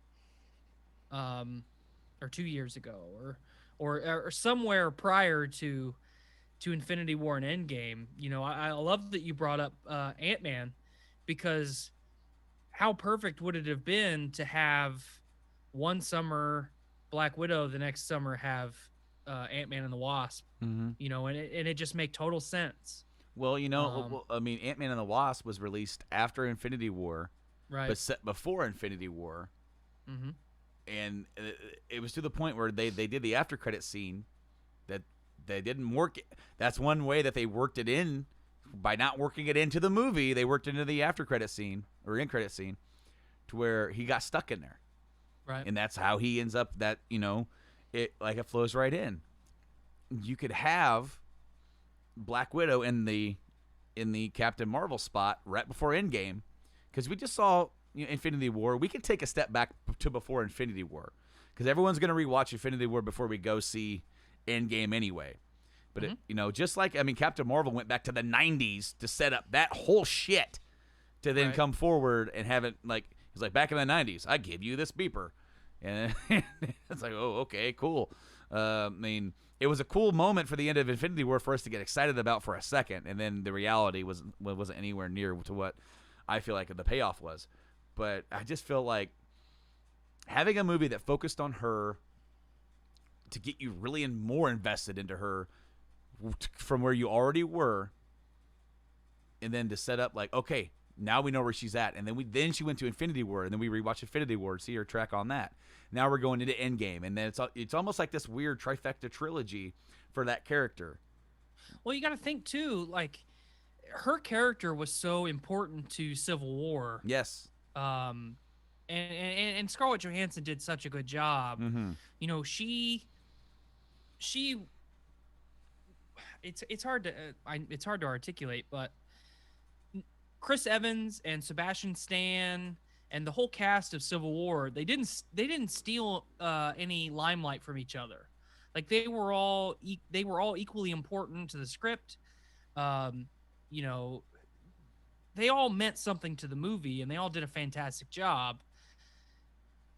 or 2 years ago, or somewhere prior to Infinity War and Endgame. I love that you brought up Ant-Man, because how perfect would it have been to have one summer Black Widow, the next summer have Ant-Man and the Wasp, and it just make total sense. Well, I mean, Ant-Man and the Wasp was released after Infinity War, right? But set before Infinity War, and it was to the point where they did the after credit scene that they didn't work. That's one way that they worked it in, by not working it into the movie. They worked into the after credit scene or in credit scene, to where he got stuck in there, right? And that's how he ends up. That it flows right in. You could have Black Widow in the Captain Marvel spot right before Endgame, because we just saw Infinity War. We can take a step back to before Infinity War, because everyone's going to rewatch Infinity War before we go see Endgame anyway. But just like Captain Marvel went back to the 90s to set up that whole shit, to then come forward and have it it's like, back in the 90s, I give you this beeper, and it's like, oh, okay, cool. It was a cool moment for the end of Infinity War for us to get excited about for a second, and then the reality wasn't anywhere near to what I feel like the payoff was. But I just feel like having a movie that focused on her to get you really more invested into her from where you already were, and then to set up okay, now we know where she's at, and then she went to Infinity War, and then we rewatched Infinity War to see her track on that. Now we're going into Endgame, and then it's almost like this weird trifecta trilogy for that character. Well, you got to think too, her character was so important to Civil War. Yes. And Scarlett Johansson did such a good job. She it's hard to articulate, but Chris Evans and Sebastian Stan and the whole cast of Civil War, they didn't steal any limelight from each other. They were all equally important to the script. They all meant something to the movie, and they all did a fantastic job.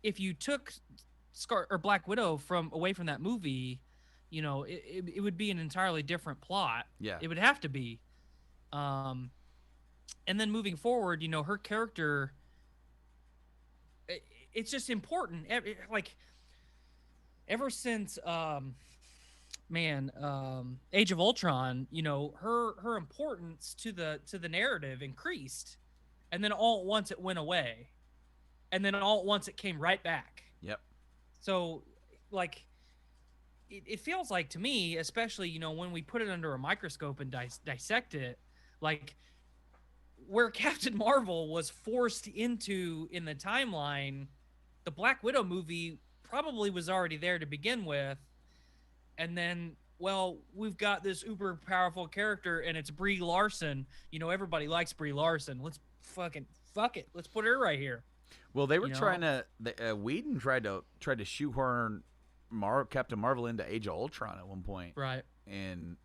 If you took Black Widow away from that movie, it would be an entirely different plot. Yeah, it would have to be. And then moving forward, her character, it's just important. Ever since Age of Ultron, her importance to the narrative increased, and then all at once it went away, and then all at once it came right back. Yep. So it feels like to me, especially when we put it under a microscope and dissect it, where Captain Marvel was forced into in the timeline, the Black Widow movie probably was already there to begin with. And then, we've got this uber powerful character, and it's Brie Larson. Everybody likes Brie Larson. Let's fuck it. Let's put her right here. Well, they were trying to. Whedon tried to shoehorn Captain Marvel into Age of Ultron at one point, right? And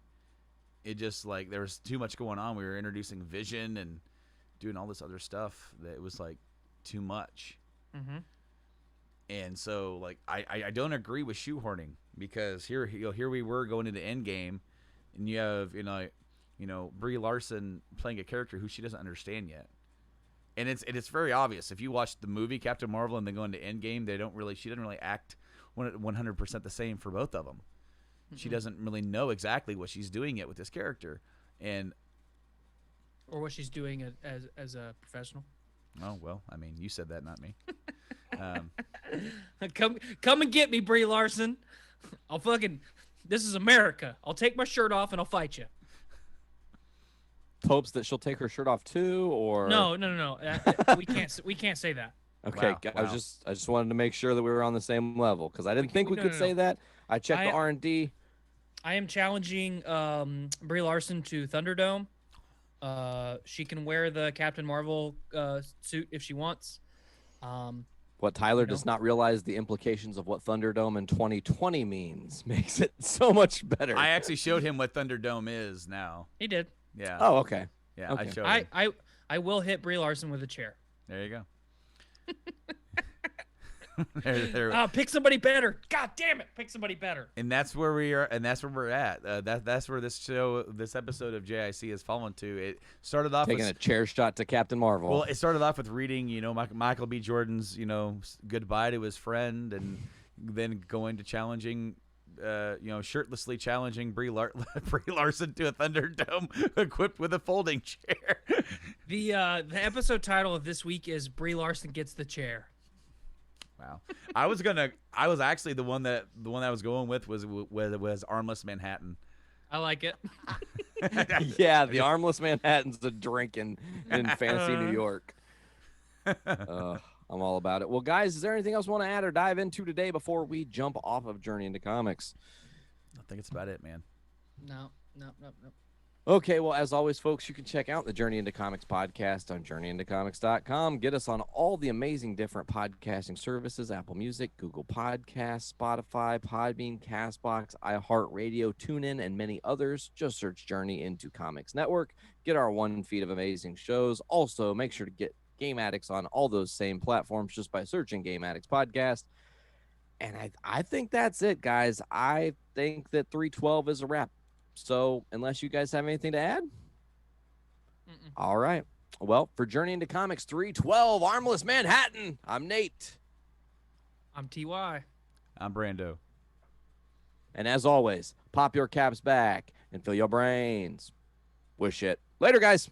it just there was too much going on. We were introducing Vision and doing all this other stuff that it was too much. And so, like, I don't agree with shoehorning, because here we were going into Endgame, and you have Brie Larson playing a character who she doesn't understand yet, and it's very obvious if you watch the movie Captain Marvel and then go into Endgame, she doesn't really act 100% the same for both of them. Mm-hmm. She doesn't really know exactly what she's doing yet with this character, or what she's doing as a professional. Oh well, I mean, you said that, not me. Come and get me, Brie Larson. This is America. I'll take my shirt off and I'll fight you. Hopes that she'll take her shirt off too, or no. We can't say that. Okay, Wow. I just wanted to make sure that we were on the same level, because I didn't think we could say that. I checked the R&D. I am challenging Brie Larson to Thunderdome. She can wear the Captain Marvel suit if she wants. What Tyler does not realize, the implications of what Thunderdome in 2020 means makes it so much better. I actually showed him what Thunderdome is now. He did. Yeah. Oh, okay. Yeah, okay. I showed him. I will hit Brie Larson with a chair. There you go. there. Pick somebody better. God damn it! Pick somebody better. And that's where we are, and that's where we're at. That's where this episode of JIC has fallen to. It started off taking a chair shot to Captain Marvel. Well, it started off with reading, Michael B. Jordan's, goodbye to his friend, and then going to challenging, shirtlessly challenging Brie Larson to a Thunderdome equipped with a folding chair. The episode title of this week is Brie Larson Gets the Chair. Wow. I was actually the one that I was going with was Armless Manhattan. I like it. Yeah, the Armless Manhattan's a drink in fantasy New York. I'm all about it. Well, guys, is there anything else you want to add or dive into today before we jump off of Journey into Comics? I think it's about it, man. No. Okay, well, as always, folks, you can check out the Journey into Comics podcast on journeyintocomics.com. Get us on all the amazing different podcasting services: Apple Music, Google Podcasts, Spotify, Podbean, CastBox, iHeartRadio, TuneIn, and many others. Just search Journey into Comics Network. Get our one feed of amazing shows. Also, make sure to get Game Addicts on all those same platforms just by searching Game Addicts Podcast. And I think that's it, guys. I think that 312 is a wrap. So, unless you guys have anything to add? All right. Well, for Journey into Comics 312, Armless Manhattan, I'm Nate. I'm TY. I'm Brando. And as always, pop your caps back and fill your brains with shit. Later, guys.